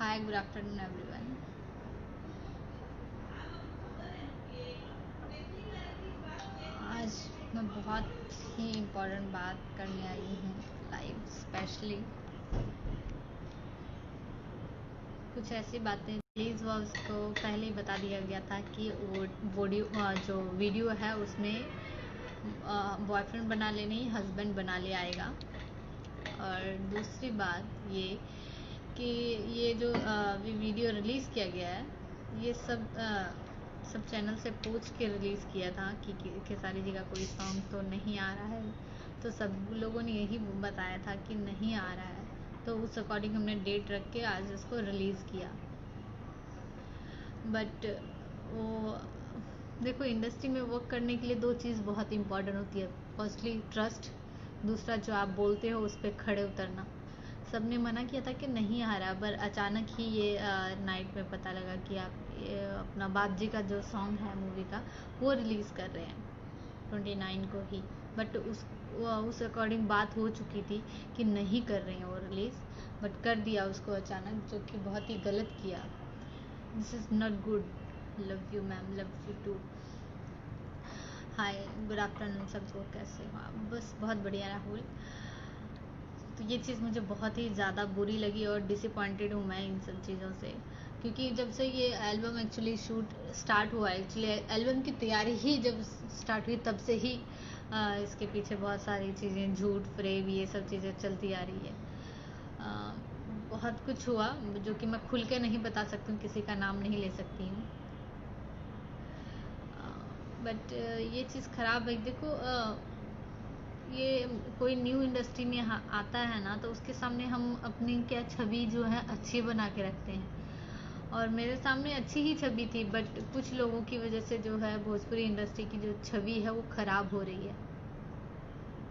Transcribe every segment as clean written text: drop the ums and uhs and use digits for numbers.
हाय, good afternoon everyone. आज मैं बहुत ही इम्पोर्टेंट बात करने आई हूँ लाइव। स्पेशली कुछ ऐसी बातें रिलीज हुआ उसको पहले ही बता दिया गया था कि वो जो वीडियो है उसमें बॉयफ्रेंड बना ले नहीं, हस्बैंड बना ले आएगा। और दूसरी बात ये कि ये जो वीडियो रिलीज़ किया गया है, ये सब चैनल से पूछ के रिलीज़ किया था कि खेसारी जी का कोई सॉन्ग तो नहीं आ रहा है। तो सब लोगों ने यही बताया था कि नहीं आ रहा है, तो उस अकॉर्डिंग हमने डेट रख के आज उसको रिलीज़ किया। बट वो देखो, इंडस्ट्री में वर्क करने के लिए दो चीज़ बहुत इंपॉर्टेंट होती है। फर्स्टली ट्रस्ट, दूसरा जो आप बोलते हो उस पर खड़े उतरना। सबने मना किया था कि नहीं आ रहा, पर अचानक ही ये नाइट में पता लगा कि आप अपना बाप जी का जो सॉन्ग है मूवी का वो रिलीज़ कर रहे हैं 29 को ही। बट उस अकॉर्डिंग बात हो चुकी थी कि नहीं कर रहे हैं वो रिलीज़, बट कर दिया उसको अचानक, जो कि बहुत ही गलत किया। This is not good. Love you ma'am, love you too. Hi, good afternoon सबको, कैसे हो आप? बस बहुत बढ़िया राहुल। तो ये चीज़ मुझे बहुत ही ज़्यादा बुरी लगी और डिसअपॉइंटेड हूँ मैं इन सब चीज़ों से, क्योंकि जब से ये एल्बम एक्चुअली शूट स्टार्ट हुआ, एक्चुअली एल्बम की तैयारी ही जब स्टार्ट हुई तब से ही इसके पीछे बहुत सारी चीज़ें, झूठ फ्रेब, ये सब चीज़ें चलती आ रही है। बहुत कुछ हुआ जो कि मैं खुल के नहीं बता सकती हूँ, किसी का नाम नहीं ले सकती हूँ। बट ये चीज़ ख़राब है। देखो, ये कोई न्यू इंडस्ट्री में आता है ना, तो उसके सामने हम अपनी क्या छवि जो है अच्छी बना के रखते हैं। और मेरे सामने अच्छी ही छवि थी, बट कुछ लोगों की वजह से जो है भोजपुरी इंडस्ट्री की जो छवि है वो ख़राब हो रही है।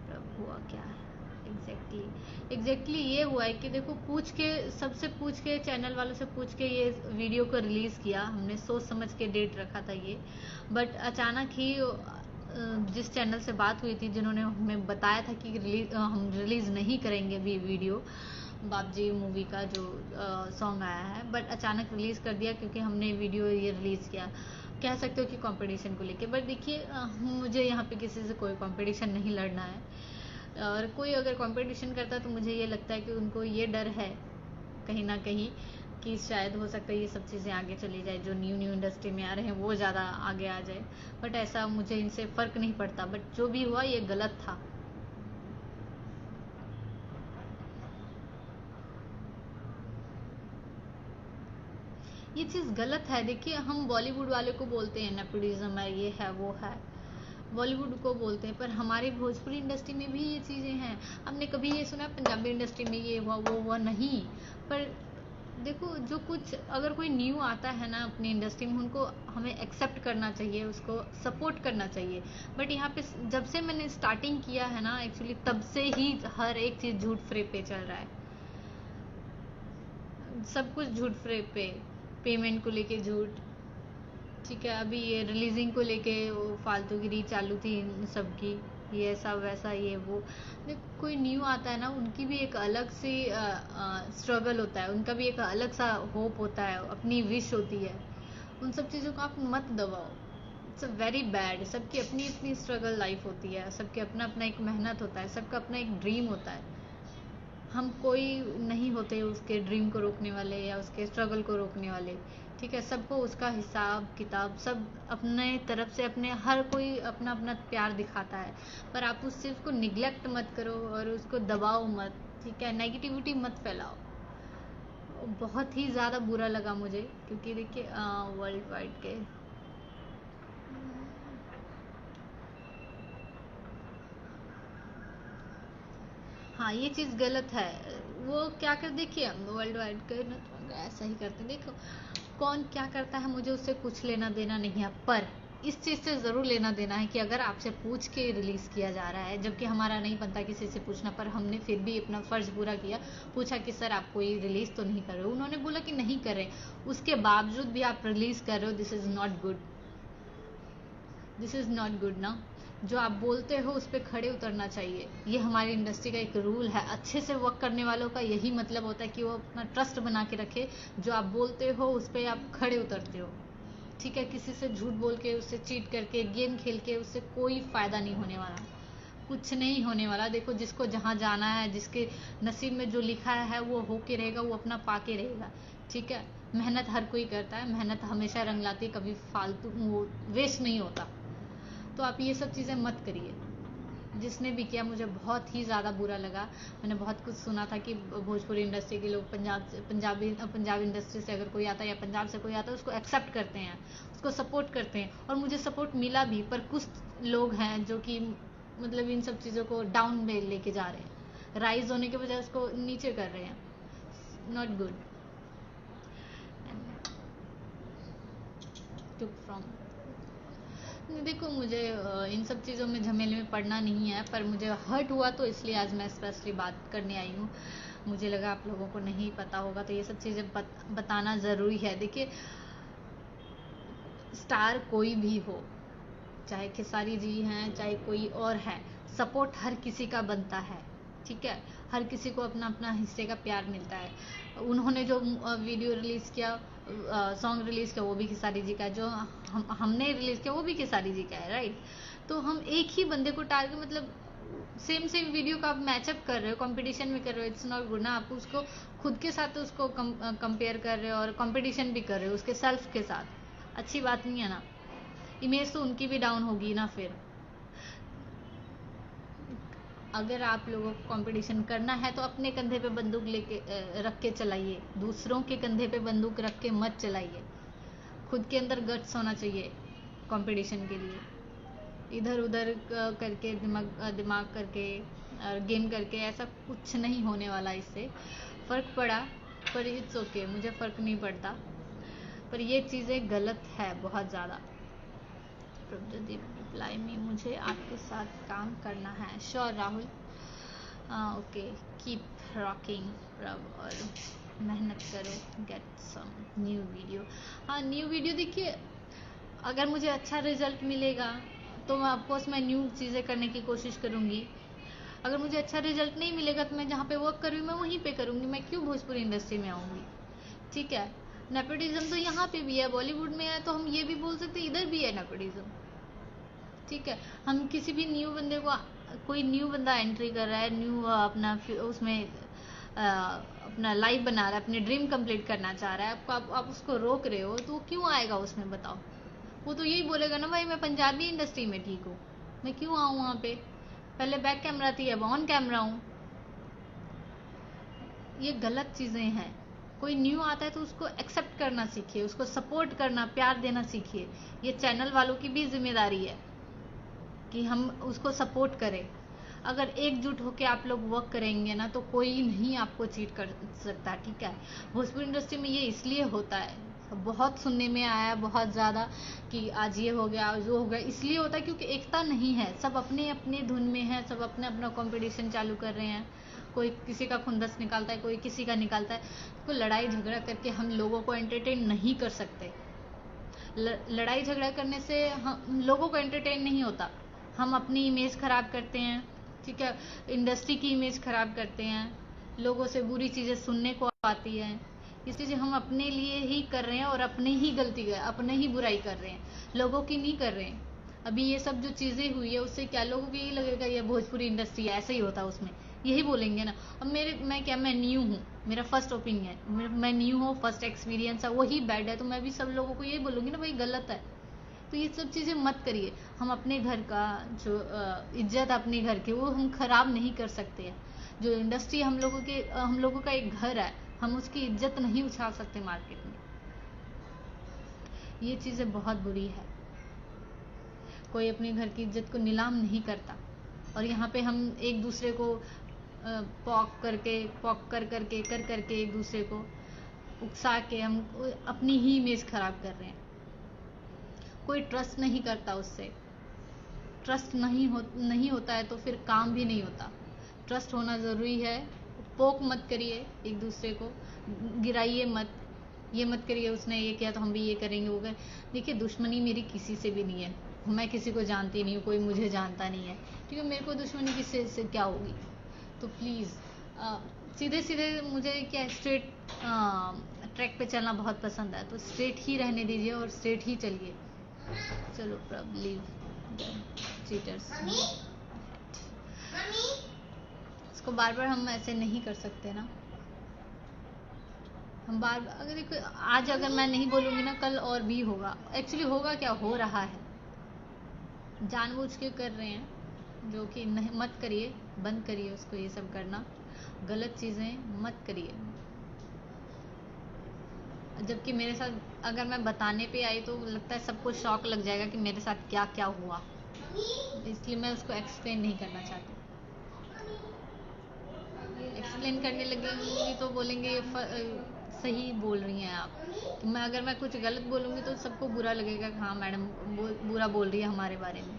अब हुआ क्या है एग्जैक्टली ये हुआ है कि देखो, सबसे पूछ के, चैनल वालों से पूछ के ये वीडियो को रिलीज़ किया हमने, सोच समझ के डेट रखा था ये। बट अचानक ही जिस चैनल से बात हुई थी, जिन्होंने हमें बताया था कि हम रिलीज़ नहीं करेंगे अभी वीडियो बाप जी मूवी का जो सॉन्ग आया है, बट अचानक रिलीज़ कर दिया क्योंकि हमने वीडियो ये रिलीज़ किया। कह सकते हो कि कंपटीशन को लेके, बट देखिए, मुझे यहाँ पे किसी से कोई कंपटीशन नहीं लड़ना है। और कोई अगर कंपटीशन करता है तो मुझे ये लगता है कि उनको ये डर है कहीं ना कहीं कि शायद हो सकता है ये सब चीज़ें आगे चली जाए, जो न्यू इंडस्ट्री में आ रहे हैं वो ज़्यादा आगे आ जाए। बट ऐसा मुझे इनसे फ़र्क नहीं पड़ता, बट जो भी हुआ ये गलत था। ये चीज़ गलत है। देखिए, हम बॉलीवुड वाले को बोलते हैं नेपोटिज्म है, ये है वो है, बॉलीवुड को बोलते हैं, पर हमारे भोजपुरी इंडस्ट्री में भी ये चीज़ें हैं। हमने कभी ये सुना पंजाबी इंडस्ट्री में ये हुआ वो हुआ? नहीं। पर देखो, जो कुछ अगर कोई न्यू आता है ना अपनी इंडस्ट्री में, उनको हमें एक्सेप्ट करना चाहिए, उसको सपोर्ट करना चाहिए। बट यहाँ पे जब से मैंने स्टार्टिंग किया है ना, एक्चुअली तब से ही हर एक चीज़ झूठ फ्रेब पे चल रहा है। सब कुछ झूठ फ्रेब पे, पेमेंट को लेके झूठ, ठीक है। अभी ये रिलीजिंग को लेके वो फालतूगिरी चालू थी सबकी, ये ऐसा वैसा ये वो। कोई न्यू आता है ना, उनकी भी एक अलग सी स्ट्रगल होता है, उनका भी एक अलग सा होप होता है, अपनी विश होती है। उन सब चीज़ों को आप मत दबाओ। It's a very bad. सबकी अपनी अपनी स्ट्रगल लाइफ होती है, सबके अपना अपना एक मेहनत होता है, सबका अपना एक ड्रीम होता है। हम कोई नहीं होते उसके ड्रीम को रोकने वाले या उसके स्ट्रगल को रोकने वाले, ठीक है। सबको उसका हिसाब किताब सब अपने तरफ से, अपने हर कोई अपना अपना प्यार दिखाता है, पर आप उस चीज़ को निगलेक्ट मत करो और उसको दबाओ मत, ठीक है। नेगेटिविटी मत फैलाओ। बहुत ही ज़्यादा बुरा लगा मुझे, क्योंकि देखिए वर्ल्ड वाइड के हाँ, ये चीज़ गलत है। वो क्या कर, देखिए वर्ल्ड वाइड के ना तो ऐसा ही करते हैं। देखो, कौन क्या करता है मुझे उससे कुछ लेना देना नहीं है, पर इस चीज़ से ज़रूर लेना देना है कि अगर आपसे पूछ के रिलीज़ किया जा रहा है, जबकि हमारा नहीं बनता किसी से पूछना, पर हमने फिर भी अपना फ़र्ज़ पूरा किया, पूछा कि सर आप कोई रिलीज़ तो नहीं कर रहे हो? उन्होंने बोला कि नहीं कर रहे, उसके बावजूद भी आप रिलीज़ कर रहे हो। This is not good, this is not good ना। जो आप बोलते हो उस पर खड़े उतरना चाहिए। ये हमारी इंडस्ट्री का एक रूल है। अच्छे से वर्क करने वालों का यही मतलब होता है कि वो अपना ट्रस्ट बना के रखे। जो आप बोलते हो उस पर आप खड़े उतरते हो, ठीक है। किसी से झूठ बोल के, उससे चीट करके, गेम खेल के उससे कोई फ़ायदा नहीं होने वाला, कुछ नहीं होने वाला। देखो, जिसको जहाँ जाना है, जिसके नसीब में जो लिखा है वो होके रहेगा, वो अपना पाके रहेगा, ठीक है। मेहनत हर कोई करता है, मेहनत हमेशा रंग लाती है, कभी फालतू वो वेस्ट नहीं होता। तो आप ये सब चीज़ें मत करिए। जिसने भी किया, मुझे बहुत ही ज़्यादा बुरा लगा। मैंने बहुत कुछ सुना था कि भोजपुरी इंडस्ट्री के लोग पंजाब इंडस्ट्री से अगर कोई आता है या पंजाब से कोई आता है उसको एक्सेप्ट करते हैं, उसको सपोर्ट करते हैं, और मुझे सपोर्ट मिला भी। पर कुछ लोग हैं जो कि मतलब इन सब चीज़ों को डाउन में लेके जा रहे हैं, राइज होने के बजाय उसको नीचे कर रहे हैं। Not good. टुक फ्रॉम देखो, मुझे इन सब चीज़ों में झमेले में पड़ना नहीं है, पर मुझे हर्ट हुआ तो इसलिए आज मैं स्पेशली बात करने आई हूँ। मुझे लगा आप लोगों को नहीं पता होगा, तो ये सब चीज़ें बताना ज़रूरी है। देखिए, स्टार कोई भी हो, चाहे खेसारी जी हैं, चाहे कोई और है, सपोर्ट हर किसी का बनता है, ठीक है। हर किसी को अपना अपना हिस्से का प्यार मिलता है। उन्होंने जो वीडियो रिलीज़ किया, सॉन्ग रिलीज़ किया, वो भी खेसारी जी का है। जो हमने रिलीज़ किया वो भी खेसारी जी का है, राइट। तो हम एक ही बंदे को टारगेट, मतलब सेम सेम वीडियो का आप मैचअप कर रहे हो, कंपटीशन में कर रहे हो, इट्स नॉट गुड ना। आप उसको खुद के साथ उसको कंपेयर कर रहे हो और कंपटीशन भी कर रहे हो उसके सेल्फ के साथ, अच्छी बात नहीं है ना। इमेज तो उनकी भी डाउन होगी ना। फिर अगर आप लोगों को कंपटीशन करना है तो अपने कंधे पे बंदूक लेके रख के चलाइए, दूसरों के कंधे पे बंदूक रख के मत चलाइए। खुद के अंदर गट्स होना चाहिए कंपटीशन के लिए। इधर उधर करके दिमाग करके गेम करके ऐसा कुछ नहीं होने वाला। इससे फ़र्क पड़ा, पर इट्स ओके, मुझे फ़र्क नहीं पड़ता। पर ये चीज़ें गलत है बहुत ज़्यादा। प्रभुदीप रिप्लाई में, मुझे आपके साथ काम करना है। Sure Rahul, okay, keep rocking प्रभ, और मेहनत करो, गेट सम न्यू वीडियो। हाँ, न्यू वीडियो देखिए, अगर मुझे अच्छा रिजल्ट मिलेगा तो मैं ऑफकोर्स मैं न्यू चीज़ें करने की कोशिश करूँगी। अगर मुझे अच्छा रिजल्ट नहीं मिलेगा तो मैं जहाँ पे वर्क कर रही हूँ मैं वहीं पे करूँगी। मैं क्यों भोजपुरी इंडस्ट्री में आऊँगी, ठीक है। नेपोटिज्म तो यहाँ पे भी है, बॉलीवुड में है, तो हम ये भी बोल सकते हैं इधर भी है नेपोटिज्म, ठीक है। हम किसी भी न्यू बंदे को, कोई न्यू बंदा एंट्री कर रहा है, न्यू अपना उसमें अपना लाइफ बना रहा है, अपने ड्रीम कंप्लीट करना चाह रहा है, आप उसको रोक रहे हो, तो वो क्यों आएगा उसमें, बताओ। वो तो यही बोलेगा ना, भाई मैं पंजाबी इंडस्ट्री में ठीक हूँ, मैं क्यों आऊँ वहाँ पे। पहले बैक कैमरा थी, अब ऑन कैमरा हूँ। ये गलत चीज़ें हैं। कोई न्यू आता है तो उसको एक्सेप्ट करना सीखिए, उसको सपोर्ट करना, प्यार देना सीखिए। ये चैनल वालों की भी जिम्मेदारी है कि हम उसको सपोर्ट करें। अगर एकजुट होकर आप लोग वर्क करेंगे ना तो कोई नहीं आपको चीट कर सकता, ठीक है। भोजपुरी इंडस्ट्री में ये इसलिए होता है, बहुत सुनने में आया बहुत ज़्यादा कि आज ये हो गया, आज वो हो गया, इसलिए होता है क्योंकि एकता नहीं है। सब अपने अपने धुन में है, सब अपना अपना कंपटीशन चालू कर रहे हैं। कोई किसी का खुंदस निकालता है, कोई किसी का निकालता है। कोई लड़ाई झगड़ा करके हम लोगों को एंटरटेन नहीं कर सकते। लड़ाई झगड़ा करने से हम लोगों को एंटरटेन नहीं होता, हम अपनी इमेज ख़राब करते हैं, ठीक है। इंडस्ट्री की इमेज ख़राब करते हैं, लोगों से बुरी चीज़ें सुनने को आती हैं। ये चीज़ें हम अपने लिए ही कर रहे हैं और अपनी ही गलती कर, अपने ही बुराई कर रहे हैं, लोगों की नहीं कर रहे हैं। अभी ये सब जो चीज़ें हुई है उससे क्या लोगों को यही लगेगा ये भोजपुरी इंडस्ट्री ऐसे ही होता है, उसमें यही बोलेंगे ना। अब मैं न्यू हूँ, मेरा फर्स्ट ओपिनियन, मैं न्यू हूँ, फर्स्ट एक्सपीरियंस है, वही बैड है, तो मैं भी सब लोगों को यही बोलूँगी ना, भाई गलत है। तो ये सब चीज़ें मत करिए। हम अपने घर का जो इज्जत अपने घर की वो हम खराब नहीं कर सकते हैं। जो इंडस्ट्री हम लोगों का एक घर है, हम उसकी इज्जत नहीं उछाल सकते मार्केट में। ये चीज़ें बहुत बुरी है। कोई अपने घर की इज्जत को नीलाम नहीं करता, और यहाँ पे हम एक दूसरे को पॉक करके एक दूसरे को उकसा के हम अपनी ही इमेज खराब कर रहे हैं। कोई ट्रस्ट नहीं करता उससे। ट्रस्ट नहीं होता है तो फिर काम भी नहीं होता। ट्रस्ट होना ज़रूरी है। पोक मत करिए एक दूसरे को, गिराइए मत, ये मत करिए उसने ये किया तो हम भी ये करेंगे वो कर। देखिए, दुश्मनी मेरी किसी से भी नहीं है, मैं किसी को जानती नहीं हूँ, कोई मुझे जानता नहीं है, क्योंकि मेरे को दुश्मनी किससे से क्या होगी। तो प्लीज़ सीधे सीधे मुझे क्या स्ट्रेट ट्रैक पे चलना बहुत पसंद है, तो स्ट्रेट ही रहने दीजिए और स्ट्रेट ही चलिए। चलो प्रभ लीव चीटर्स। इसको बार बार हम ऐसे नहीं कर सकते ना। हम बार अगर देखो आज अगर मैं नहीं बोलूँगी ना, कल और भी होगा। एक्चुअली होगा क्या, हो रहा है, जानबूझ के कर रहे हैं, जो कि नहीं, मत करिए, बंद करिए उसको, ये सब करना, गलत चीज़ें मत करिए। जबकि मेरे साथ अगर मैं बताने पे आई तो लगता है सबको शॉक लग जाएगा कि मेरे साथ क्या क्या हुआ, इसलिए मैं उसको एक्सप्लेन नहीं करना चाहती। एक्सप्लेन करने लगेंगी तो बोलेंगे सही बोल रही हैं आप। तो अगर मैं कुछ गलत बोलूँगी तो सबको बुरा लगेगा कि हाँ मैडम बुरा बोल रही है हमारे बारे में,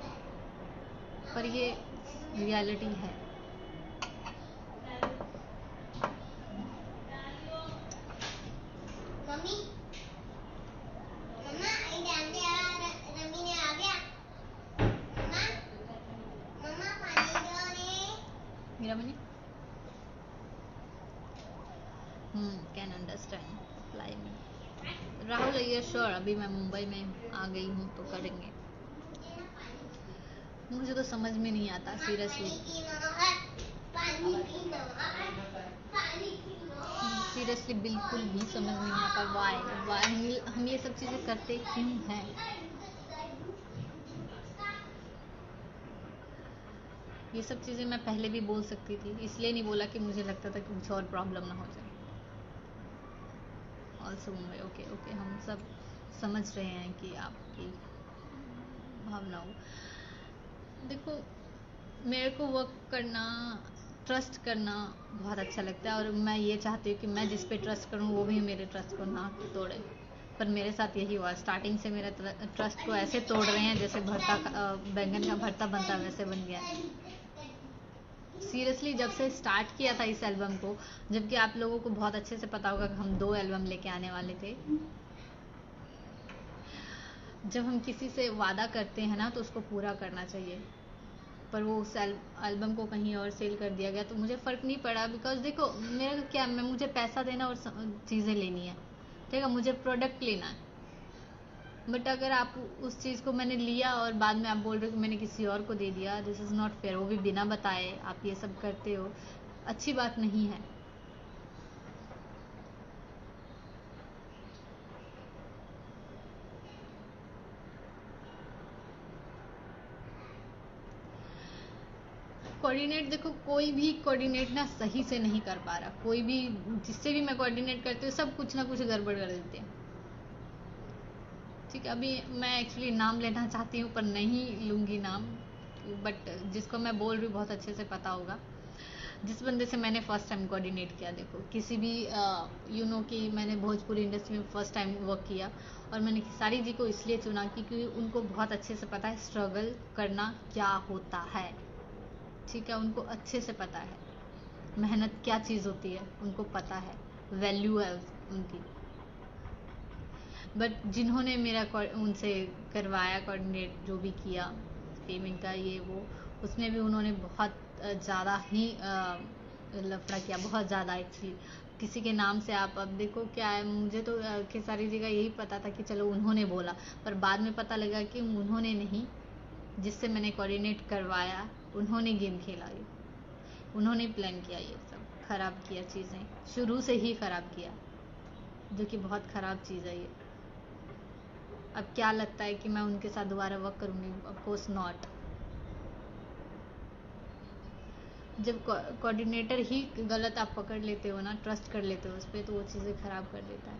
पर ये रियलिटी है। मेरा मनी कैन अंडरस्टैंड अप्लाई मी। राहुल ये श्योर, अभी मैं मुंबई में आ गई हूँ तो करेंगे। मुझे तो समझ में नहीं आता सीरियसली, सीरियसली बिल्कुल भी समझ नहीं आता वाई हम ये सब चीज़ें करते क्यों हैं। ये सब चीज़ें मैं पहले भी बोल सकती थी, इसलिए नहीं बोला कि मुझे लगता था कि कुछ और प्रॉब्लम ना हो जाए। ऑल्सो मुंबई, ओके ओके, हम सब समझ रहे हैं कि आपकी भावनाओं। देखो मेरे को वर्क करना, ट्रस्ट करना बहुत अच्छा लगता है, और मैं ये चाहती हूँ कि मैं जिस पे ट्रस्ट करूँ वो भी मेरे ट्रस्ट को ना तोड़े। पर मेरे साथ यही हुआ, स्टार्टिंग से मेरा ट्रस्ट को ऐसे तोड़ रहे हैं जैसे बैंगन का भरता बनता वैसे बन गया है। सीरियसली जब से स्टार्ट किया था इस एल्बम को, जबकि आप लोगों को बहुत अच्छे से पता होगा कि हम 2 एल्बम लेके आने वाले थे। जब हम किसी से वादा करते हैं ना तो उसको पूरा करना चाहिए, पर वो उस एल्बम को कहीं और सेल कर दिया गया तो मुझे फ़र्क नहीं पड़ा, बिकॉज देखो मेरा क्या, मुझे पैसा देना और चीज़ें लेनी है, ठीक है, मुझे प्रोडक्ट लेना है। बट अगर आप उस चीज़ को मैंने लिया और बाद में आप बोल रहे हो कि मैंने किसी और को दे दिया, दिस इज़ नॉट फेयर। वो भी बिना बताए आप ये सब करते हो, अच्छी बात नहीं है। कोऑर्डिनेट देखो, कोई भी कोऑर्डिनेट ना सही से नहीं कर पा रहा, कोई भी जिससे भी मैं कोऑर्डिनेट करती हूँ सब कुछ ना कुछ गड़बड़ कर देते हैं। ठीक है, अभी मैं एक्चुअली नाम लेना चाहती हूँ पर नहीं लूँगी नाम, बट जिसको मैं बोल रही हूँ बहुत अच्छे से पता होगा। जिस बंदे से मैंने फ़र्स्ट टाइम कोऑर्डिनेट किया, देखो किसी भी कि मैंने भोजपुरी इंडस्ट्री में फ़र्स्ट टाइम वर्क किया, और मैंने खेसारी जी को इसलिए चुना क्योंकि उनको बहुत अच्छे से पता है स्ट्रगल करना क्या होता है। ठीक है, उनको अच्छे से पता है मेहनत क्या चीज़ होती है, उनको पता है, वैल्यू है उनकी। बट जिन्होंने मेरा उनसे करवाया कोऑर्डिनेट, जो भी किया पेमेंट का ये वो, उसमें भी उन्होंने बहुत ज़्यादा ही लफड़ा किया, बहुत ज़्यादा एक्चुअली। किसी के नाम से आप अब देखो क्या है, मुझे तो खेसारी जी का यही पता था कि चलो उन्होंने बोला, पर बाद में पता लगा कि उन्होंने नहीं, जिससे मैंने कोऑर्डिनेट करवाया उन्होंने गेम खेला, ये उन्होंने प्लान किया, ये सब ख़राब किया, चीज़ें शुरू से ही ख़राब किया, जो कि बहुत ख़राब चीज़ है ये। अब क्या लगता है कि मैं उनके साथ दोबारा वर्क करूँगी? Of course not. जब कोऑर्डिनेटर ही गलत आप पकड़ लेते हो ना, ट्रस्ट कर लेते हो उस पर, तो वो चीज़ें ख़राब कर देता है।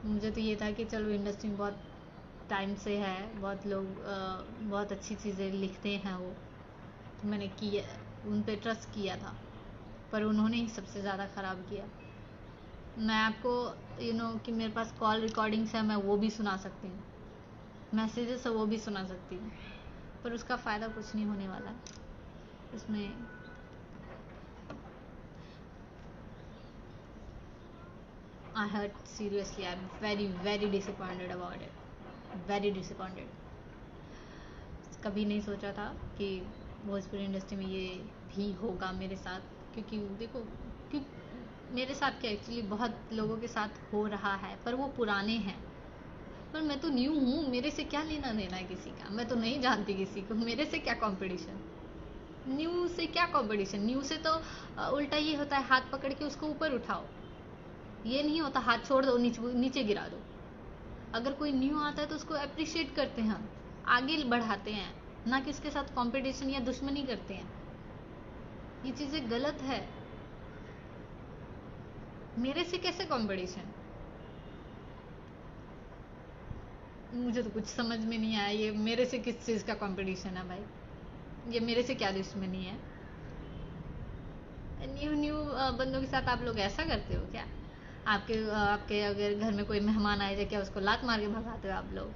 मुझे तो ये था कि चलो इंडस्ट्री में बहुत टाइम से है, बहुत लोग बहुत अच्छी चीज़ें लिखते हैं वो, तो मैंने किया, उन पर ट्रस्ट किया था, पर उन्होंने ही सबसे ज़्यादा ख़राब किया। मैं आपको कि मेरे पास कॉल रिकॉर्डिंग्स है, मैं वो भी सुना सकती हूँ, मैसेजेस है वो भी सुना सकती हूँ, पर उसका फ़ायदा कुछ नहीं होने वाला है इसमें। I hurt seriously, I'm very very disappointed about it, very disappointed। कभी नहीं सोचा था कि भोजपुरी इंडस्ट्री में ये भी होगा मेरे साथ, क्योंकि देखो क्यों मेरे साथ क्या एक्चुअली बहुत लोगों के साथ हो रहा है, पर वो पुराने हैं। पर मैं तो न्यू हूँ, मेरे से क्या लेना देना है किसी का, मैं तो नहीं जानती किसी को, मेरे से क्या कंपटीशन। न्यू से क्या कंपटीशन, न्यू से तो उल्टा ये होता है हाथ पकड़ के उसको ऊपर उठाओ, ये नहीं होता हाथ छोड़ दो नीचे गिरा दो। अगर कोई न्यू आता है तो उसको अप्रिशिएट करते हैं, हम आगे बढ़ाते हैं, ना कि उसके साथ कंपटीशन या दुश्मनी करते हैं। ये चीजें गलत है। मेरे से कैसे कंपटीशन, मुझे तो कुछ समझ में नहीं आया। ये मेरे से किस चीज का कंपटीशन है भाई, ये मेरे से क्या दुश्मनी है। न्यू न्यू बंदों के साथ आप लोग ऐसा करते हो क्या? आपके अगर घर में कोई मेहमान आए जाए, क्या उसको लात मार के भगाते हो आप लोग?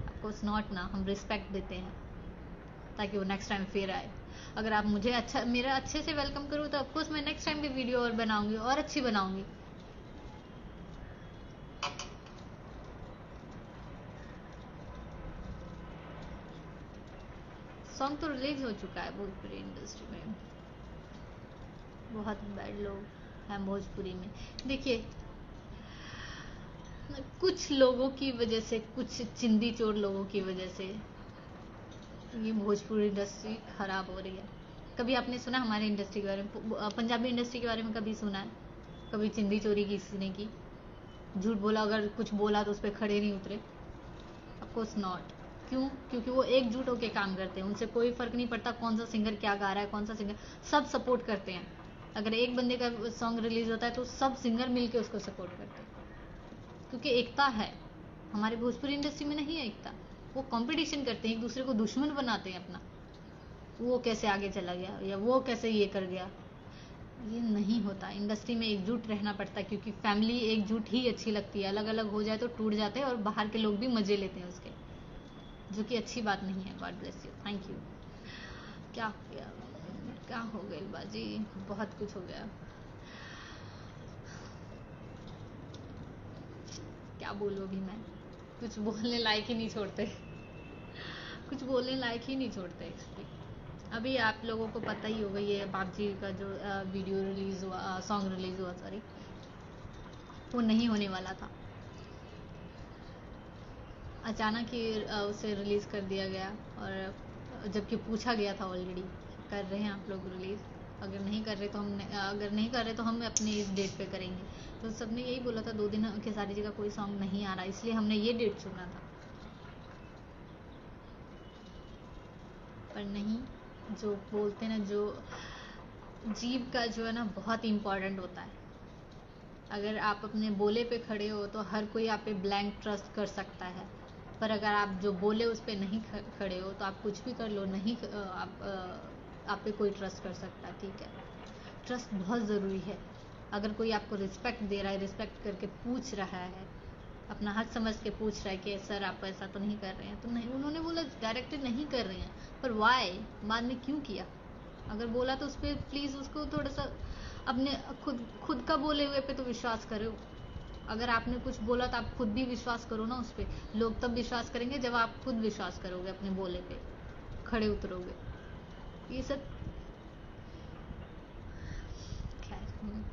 ऑफकोर्स नॉट ना, हम रिस्पेक्ट देते हैं ताकि वो नेक्स्ट टाइम फिर आए। अगर आप मुझे मेरा अच्छे से वेलकम करो तो ऑफकोर्स मैं नेक्स्ट टाइम भी वीडियो और बनाऊंगी और अच्छी बनाऊंगी। सॉन्ग तो रिलीज हो चुका है भोजपुरी इंडस्ट्री में, बहुत बैड लोग हैं भोजपुरी में। देखिए कुछ लोगों की वजह से, कुछ चिंदी चोर लोगों की वजह से ये भोजपुरी इंडस्ट्री खराब हो रही है। कभी आपने सुना हमारे इंडस्ट्री के बारे में, पंजाबी इंडस्ट्री के बारे में कभी सुना है? कभी चिंदी चोरी किसी ने की? झूठ बोला, अगर कुछ बोला तो उस पर खड़े नहीं उतरे? Of course not. क्यों? क्योंकि वो एकजुट होकर काम करते हैं, उनसे कोई फर्क नहीं पड़ता कौन सा सिंगर क्या गा रहा है, कौन सा सिंगर, सब सपोर्ट करते हैं। अगर एक बंदे का सॉन्ग रिलीज होता है तो सब सिंगर मिलके उसको सपोर्ट करते हैं, क्योंकि एकता है। हमारे भोजपुरी इंडस्ट्री में नहीं है एकता, वो कंपटीशन करते हैं, एक दूसरे को दुश्मन बनाते हैं अपना। वो कैसे आगे चला गया, या वो कैसे ये कर गया, ये नहीं होता। इंडस्ट्री में एकजुट रहना पड़ता है, क्योंकि फैमिली एकजुट ही अच्छी लगती है। अलग अलग हो जाए तो टूट जाते हैं, और बाहर के लोग भी मजे लेते हैं उसके, जो कि अच्छी बात नहीं है। God bless you, thank you. क्या हो गई बाजी, बहुत कुछ हो गया। क्या बोलूं अभी मैं, कुछ बोलने लायक ही नहीं छोड़ते, कुछ बोलने लायक ही नहीं छोड़ते इस पे। अभी आप लोगों को पता ही होगा, ये बाबजी का जो वीडियो रिलीज हुआ, सॉन्ग रिलीज हुआ सॉरी, वो नहीं होने वाला था। अचानक ही उसे रिलीज कर दिया गया, और जबकि पूछा गया था ऑलरेडी कर रहे हैं आप लोग रिलीज, अगर नहीं कर रहे तो हम अपने इस डेट पे करेंगे। तो सबने यही बोला था 2 दिन खेसारी जी का कोई सॉन्ग नहीं आ रहा, इसलिए हमने ये डेट चुना था। पर नहीं, जो बोलते ना, जो जीभ का जो है ना बहुत इम्पोर्टेंट होता है। अगर आप अपने बोले पे खड़े हो तो हर कोई आप पे ब्लैंक ट्रस्ट कर सकता है, पर अगर आप जो बोले उस पे नहीं खड़े हो तो आप कुछ भी कर लो, नहीं आप पे कोई ट्रस्ट कर सकता। ठीक है, ट्रस्ट बहुत ज़रूरी है। अगर कोई आपको रिस्पेक्ट दे रहा है, रिस्पेक्ट करके पूछ रहा है, अपना हक समझ के पूछ रहा है कि सर आप ऐसा तो नहीं कर रहे हैं, तो नहीं, उन्होंने बोला डायरेक्टली नहीं कर रहे हैं, पर वाई, बाद में क्यों किया? अगर बोला तो उस पर प्लीज़ उसको थोड़ा सा अपने खुद का बोले हुए पे तो विश्वास करो। अगर आपने कुछ बोला तो आप खुद भी विश्वास करो ना उस पर। लोग तब विश्वास करेंगे जब आप खुद विश्वास करोगे, अपने बोले पे खड़े उतरोगे। ये सब खैर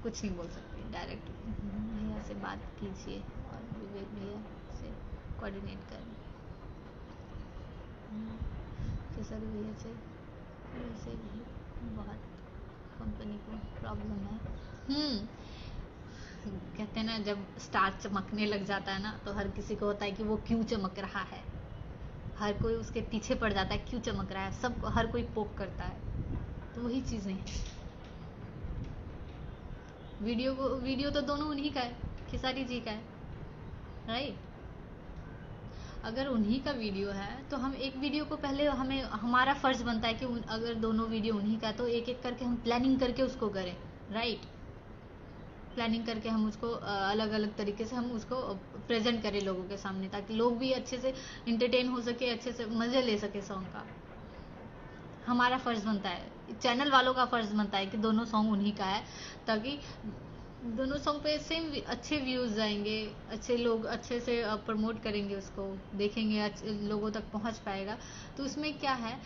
कुछ नहीं बोल सकते, डायरेक्ट भैया से बात कीजिए और विवेक भैया से कोऑर्डिनेट करें। केसरी भैया से वैसे भी बहुत कंपनी को प्रॉब्लम है। कहते हैं ना, जब स्टार चमकने लग जाता है ना तो हर किसी को होता है कि वो क्यों चमक रहा है, हर कोई उसके पीछे पड़ जाता है क्यों चमक रहा है, सब हर कोई पोक करता है। तो वही चीज़ें हैं। वीडियो तो दोनों उन्हीं का है, खेसारी जी का है, राइट। अगर उन्हीं का वीडियो है तो हम एक वीडियो को पहले, हमारा फर्ज बनता है कि अगर दोनों वीडियो उन्हीं का है तो एक एक करके हम प्लानिंग करके उसको करें, राइट। प्लानिंग करके हम उसको अलग अलग तरीके से हम उसको प्रेजेंट करें लोगों के सामने, ताकि लोग भी अच्छे से इंटरटेन हो सके, अच्छे से मज़े ले सके सॉन्ग का। हमारा फ़र्ज़ बनता है, चैनल वालों का फ़र्ज़ बनता है कि दोनों सॉन्ग उन्हीं का है, ताकि दोनों सॉन्ग पे सेम अच्छे व्यूज आएंगे, अच्छे लोग अच्छे से प्रमोट करेंगे उसको, देखेंगे, लोगों तक पहुंच पाएगा। तो उसमें क्या है,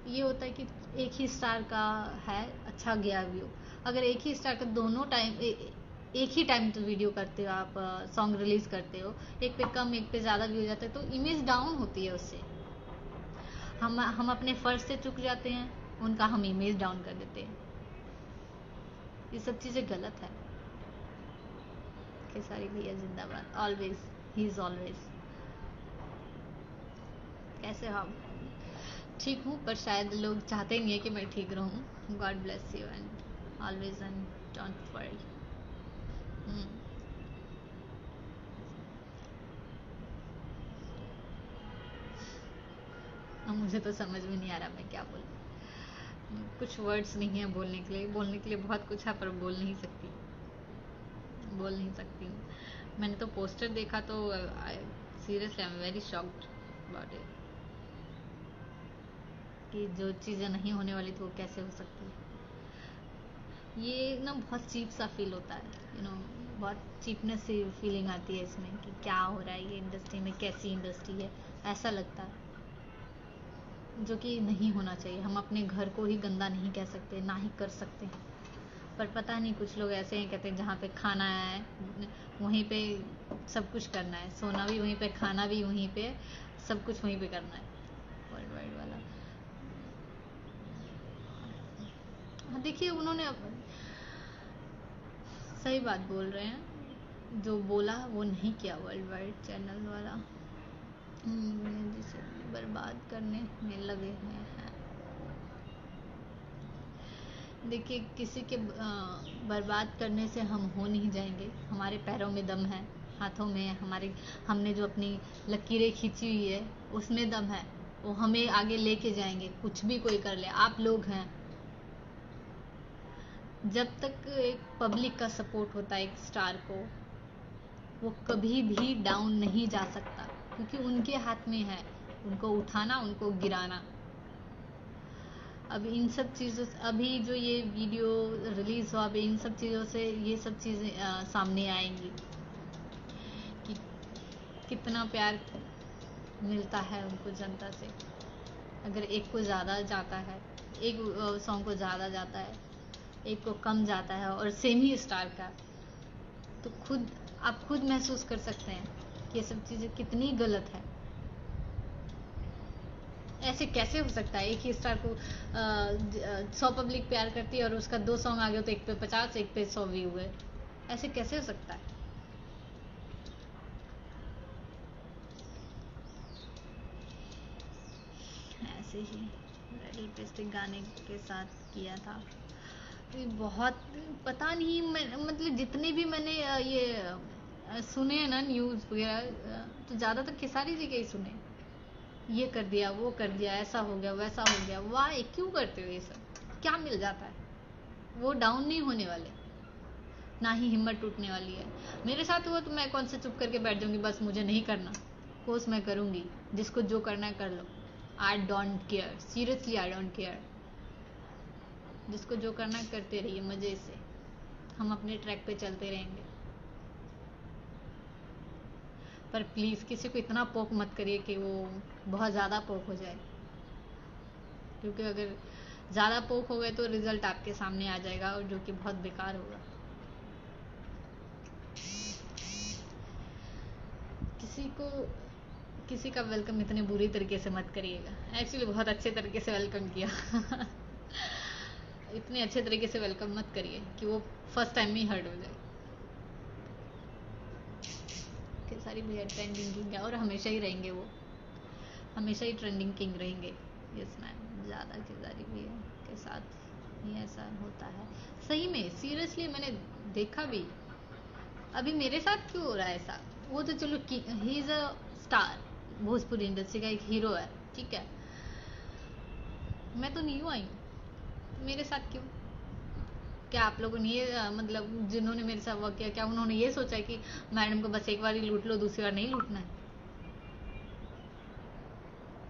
ये होता है कि एक ही स्टार का है, अच्छा गया व्यू। अगर एक ही स्टार का दोनों टाइम एक ही टाइम तो वीडियो करते हो आप, सॉन्ग रिलीज करते हो, एक पे कम एक पे ज़्यादा व्यू जाता है, तो इमेज डाउन होती है उससे। हम अपने फर्ज से चूक जाते हैं, उनका हम इमेज डाउन कर देते हैं। ये सब चीज़ें गलत है। खेसारी भैया जिंदाबाद, ऑलवेज, ही इज ऑलवेज। कैसे हो आप? ठीक हूँ, पर शायद लोग चाहते नहीं है कि मैं ठीक रहूँ। God bless you and always and don't worry. अब मुझे तो समझ में नहीं आ रहा मैं क्या बोलूँ। कुछ वर्ड्स नहीं है बोलने के लिए, बोलने के लिए बहुत कुछ है पर बोल नहीं सकती, बोल नहीं सकती हूँ। मैंने तो पोस्टर देखा तो seriously I am very shocked about it, कि जो चीज़ें नहीं होने वाली थी वो कैसे हो सकती है। ये ना बहुत चीप सा फील होता है, यू नो, बहुत चीपनेस सी फीलिंग आती है इसमें कि क्या हो रहा है ये इंडस्ट्री में, कैसी इंडस्ट्री है, ऐसा लगता है, जो कि नहीं होना चाहिए। हम अपने घर को ही गंदा नहीं कह सकते, ना ही कर सकते हैं, पर पता नहीं कुछ लोग ऐसे हैं, कहते हैं जहाँ पे खाना है वहीं पे सब कुछ करना है, सोना भी वहीं पे, खाना भी वहीं पे, सब कुछ वहीं पे करना है, वर्ल्ड वाइड वाला। हाँ देखिए, उन्होंने सही बात बोल रहे हैं, जो बोला वो नहीं किया वर्ल्ड वाइड चैनल वाला। जिसे बर्बाद करने में लगे हैं। देखिए, किसी के बर्बाद करने से हम हो नहीं जाएंगे। हमारे पैरों में दम है, हाथों में हमारे, हमने जो अपनी लकीरें खींची हुई है उसमें दम है, वो हमें आगे लेके जाएंगे, कुछ भी कोई कर ले। आप लोग हैं, जब तक एक पब्लिक का सपोर्ट होता है एक स्टार को, वो कभी भी डाउन नहीं जा सकता, क्योंकि उनके हाथ में है उनको उठाना, उनको गिराना। अब इन सब चीज़ों से, अभी जो ये वीडियो रिलीज हुआ, अभी इन सब चीज़ों से ये सब चीज़ें सामने आएंगी कि कितना प्यार मिलता है उनको जनता से। अगर एक को ज़्यादा जाता है, एक सॉन्ग को ज़्यादा जाता है, एक को कम जाता है, और सेम ही स्टार का, तो खुद आप खुद महसूस कर सकते हैं कि ये सब चीज़ें कितनी गलत है। ऐसे कैसे हो सकता है? एक ही स्टार को 100 पब्लिक प्यार करती है और उसका 2 सॉन्ग आ गया तो एक पे 50, एक पे 100 व्यू है। ऐसे कैसे हो सकता है? ऐसे ही रेड लिपस्टिक गाने के साथ किया था। ये बहुत, पता नहीं, मैं मतलब जितने भी मैंने सुने हैं ना न्यूज़ वगैरह, तो ज़्यादातर खेसारी जी के ही सुने। ये कर दिया, वो कर दिया, ऐसा हो गया, वैसा हो गया। वाह, क्यों करते हो ये सब? क्या मिल जाता है? वो डाउन नहीं होने वाले, ना ही हिम्मत टूटने वाली है। मेरे साथ हुआ तो मैं कौन से चुप करके बैठ जाऊंगी, बस मुझे नहीं करना, कोर्स मैं करूंगी, जिसको जो करना है कर लो। I don't care, seriously I don't care. जिसको जो करना है करते रहिए मजे से, हम अपने ट्रैक पे चलते रहेंगे। पर प्लीज़ किसी को इतना पोक मत करिए कि वो बहुत ज़्यादा पोक हो जाए, क्योंकि अगर ज़्यादा पोक हो गए तो रिजल्ट आपके सामने आ जाएगा, और जो कि बहुत बेकार होगा। किसी को, किसी का वेलकम इतने बुरी तरीके से मत करिएगा। एक्चुअली बहुत अच्छे तरीके से वेलकम किया। इतने अच्छे तरीके से वेलकम मत करिए कि वो फर्स्ट टाइम में ही हर्ट हो जाए। खेसारी भैया ट्रेंडिंग किंग है, और हमेशा ही रहेंगे, वो हमेशा ही ट्रेंडिंग किंग रहेंगे। यस मैम, ज़्यादा खेसारी भैया के साथ ही ऐसा होता है। सही में, सीरियसली मैंने देखा भी। अभी मेरे साथ क्यों हो रहा है ऐसा? वो तो चलो, he is a star, Bhojpuri industry का एक हीरो है, ठीक है। मैं तो न्यू आई हूँ, मेरे साथ क्यों? क्या आप लोगों ने ये मतलब जिन्होंने मेरे साथ वर्क किया, क्या उन्होंने ये सोचा है कि मैडम को बस एक बार ही लूट लो, दूसरी बार नहीं लूटना है?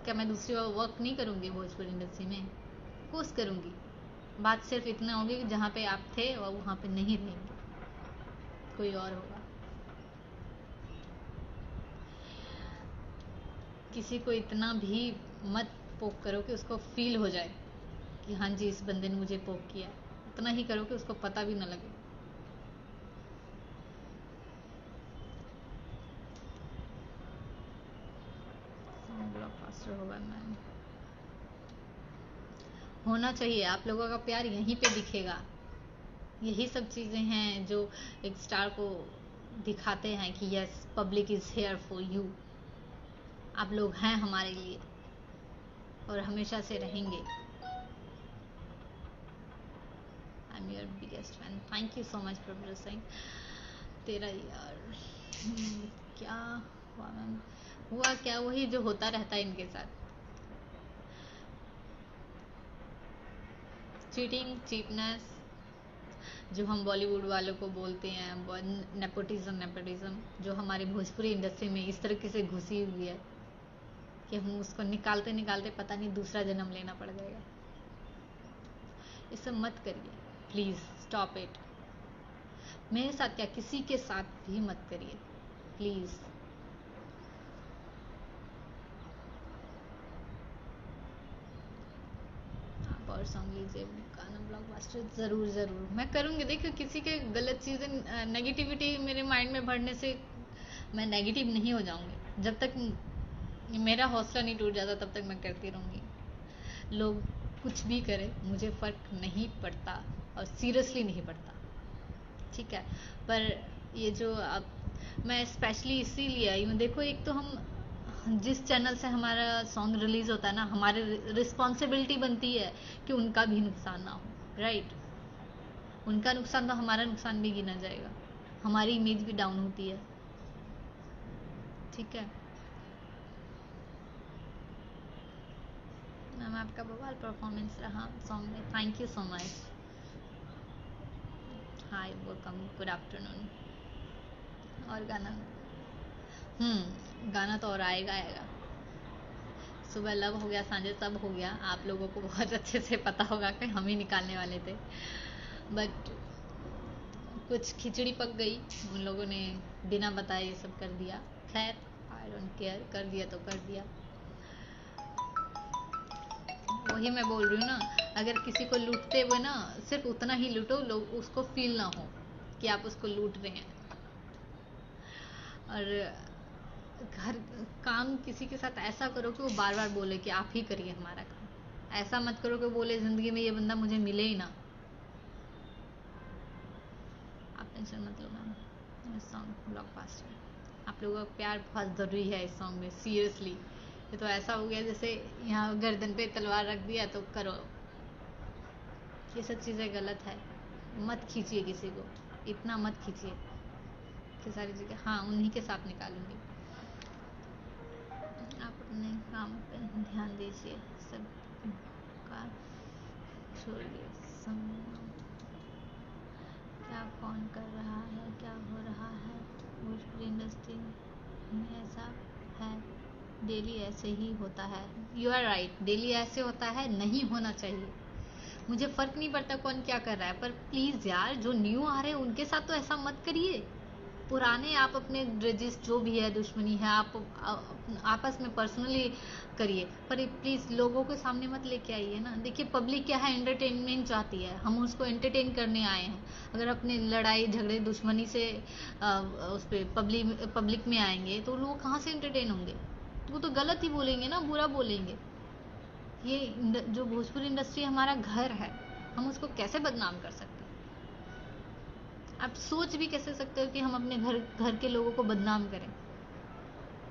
क्या मैं दूसरी बार वर्क नहीं करूँगी भोजपुरी इंडस्ट्री में? कोर्स करूँगी। बात सिर्फ इतना होगी कि जहाँ पे आप थे और वहाँ पे नहीं रहेंगे। कोई और होगा। किसी को इतना भी मत पोक करो कि उसको फील हो जाए कि हाँ जी इस बंदे ने मुझे पोक किया। इतना ही करो कि उसको पता भी ना लगे। ब्लॉकबस्टर होगा मैम, होना चाहिए। आप लोगों का प्यार यहीं पे दिखेगा। यही सब चीज़ें हैं जो एक स्टार को दिखाते हैं कि yes public is here for you. आप लोग हैं हमारे लिए और हमेशा से रहेंगे। I am your biggest fan. Thank you so much Prabhu Singh. तेरा यार क्या हुआ मैम? हुआ क्या? वही जो होता रहता है इनके साथ। चीटिंग, चीपनेस, जो हम बॉलीवुड वालों को बोलते हैं, नेपोटिज्म, जो हमारी भोजपुरी इंडस्ट्री में इस तरीके से घुसी हुई है कि हम उसको निकालते निकालते पता नहीं दूसरा जन्म लेना पड़ जाएगा। ये सब मत करिए प्लीज़, स्टॉप इट। मेरे साथ क्या, किसी के साथ भी मत करिए प्लीज़। आप और सॉन्ग लीजिए, गाना ब्लॉकबस्टर ज़रूर ज़रूर मैं करूँगी। देखिए किसी के गलत चीज़ें, नेगेटिविटी मेरे माइंड में भरने से मैं नेगेटिव नहीं हो जाऊँगी। जब तक मेरा हौसला नहीं टूट जाता तब तक मैं करती रहूँगी। लोग कुछ भी करें मुझे फ़र्क नहीं पड़ता, और सीरियसली नहीं पड़ता, ठीक है। पर ये जो अब मैं स्पेशली इसीलिए आई हूँ, देखो एक तो हम जिस चैनल से हमारा सॉन्ग रिलीज होता है ना, हमारी रिस्पॉन्सिबिलिटी बनती है कि उनका भी नुकसान ना हो, राइट। उनका नुकसान तो हमारा नुकसान भी गिना जाएगा, हमारी इमेज भी डाउन होती है, ठीक है। मैम आपका बवाल परफॉर्मेंस रहा सॉन्ग में, thank you so much. Hi welcome, good afternoon. और गाना तो और आएगा। सुबह लव हो गया, सांझे सब हो गया। आप लोगों को बहुत अच्छे से पता होगा कि हम ही निकालने वाले थे, बट कुछ खिचड़ी पक गई, उन लोगों ने बिना बताए ये सब कर दिया। खैर आई डोंट केयर, कर दिया तो कर दिया। वही मैं बोल रही हूँ ना, अगर किसी को लूटते हुए ना सिर्फ उतना ही लूटो, लोग उसको फील ना हो कि आप उसको लूट रहे हैं। और घर काम किसी के साथ ऐसा करो कि वो बार बार बोले कि आप ही करिए हमारा काम। ऐसा मत करो कि बोले ज़िंदगी में ये बंदा मुझे मिले ही ना। आप टेंशन मत लो मैम। सॉन्ग ब्लॉकबस्टर, आप लोगों का प्यार बहुत ज़रूरी है इस सॉन्ग में, सीरियसली। ये तो ऐसा हो गया जैसे यहाँ गर्दन पे तलवार रख दिया तो करो। ये सब चीज़ें गलत है, मत खींचिए किसी को, इतना मत खींचिए कि सारी चीज़ें। हाँ उन्हीं के साथ निकालूंगी। आप अपने काम पे ध्यान दीजिए, सब का छोड़िए। क्या कौन कर रहा है, क्या हो रहा है भोजपुरी इंडस्ट्री में? ऐसा है, डेली ऐसे ही होता है। यू आर राइट, डेली ऐसे होता है, नहीं होना चाहिए। मुझे फ़र्क नहीं पड़ता कौन क्या कर रहा है, पर प्लीज़ यार जो न्यू आ रहे हैं उनके साथ तो ऐसा मत करिए। पुराने आप अपने ग्रजेस जो भी है, दुश्मनी है, आप आपस में पर्सनली करिए, पर प्लीज़ लोगों के सामने मत लेके आइए ना। देखिए पब्लिक क्या है, एंटरटेनमेंट चाहती है, हम उसको एंटरटेन करने आए हैं। अगर अपने लड़ाई झगड़े दुश्मनी से उस पर पब्लिक में आएंगे तो लोग कहाँ से एंटरटेन होंगे? वो तो गलत ही बोलेंगे ना, बुरा बोलेंगे। ये जो भोजपुरी इंडस्ट्री हमारा घर है, हम उसको कैसे बदनाम कर सकते हैं? आप सोच भी कैसे सकते हो कि हम अपने घर के लोगों को बदनाम करें?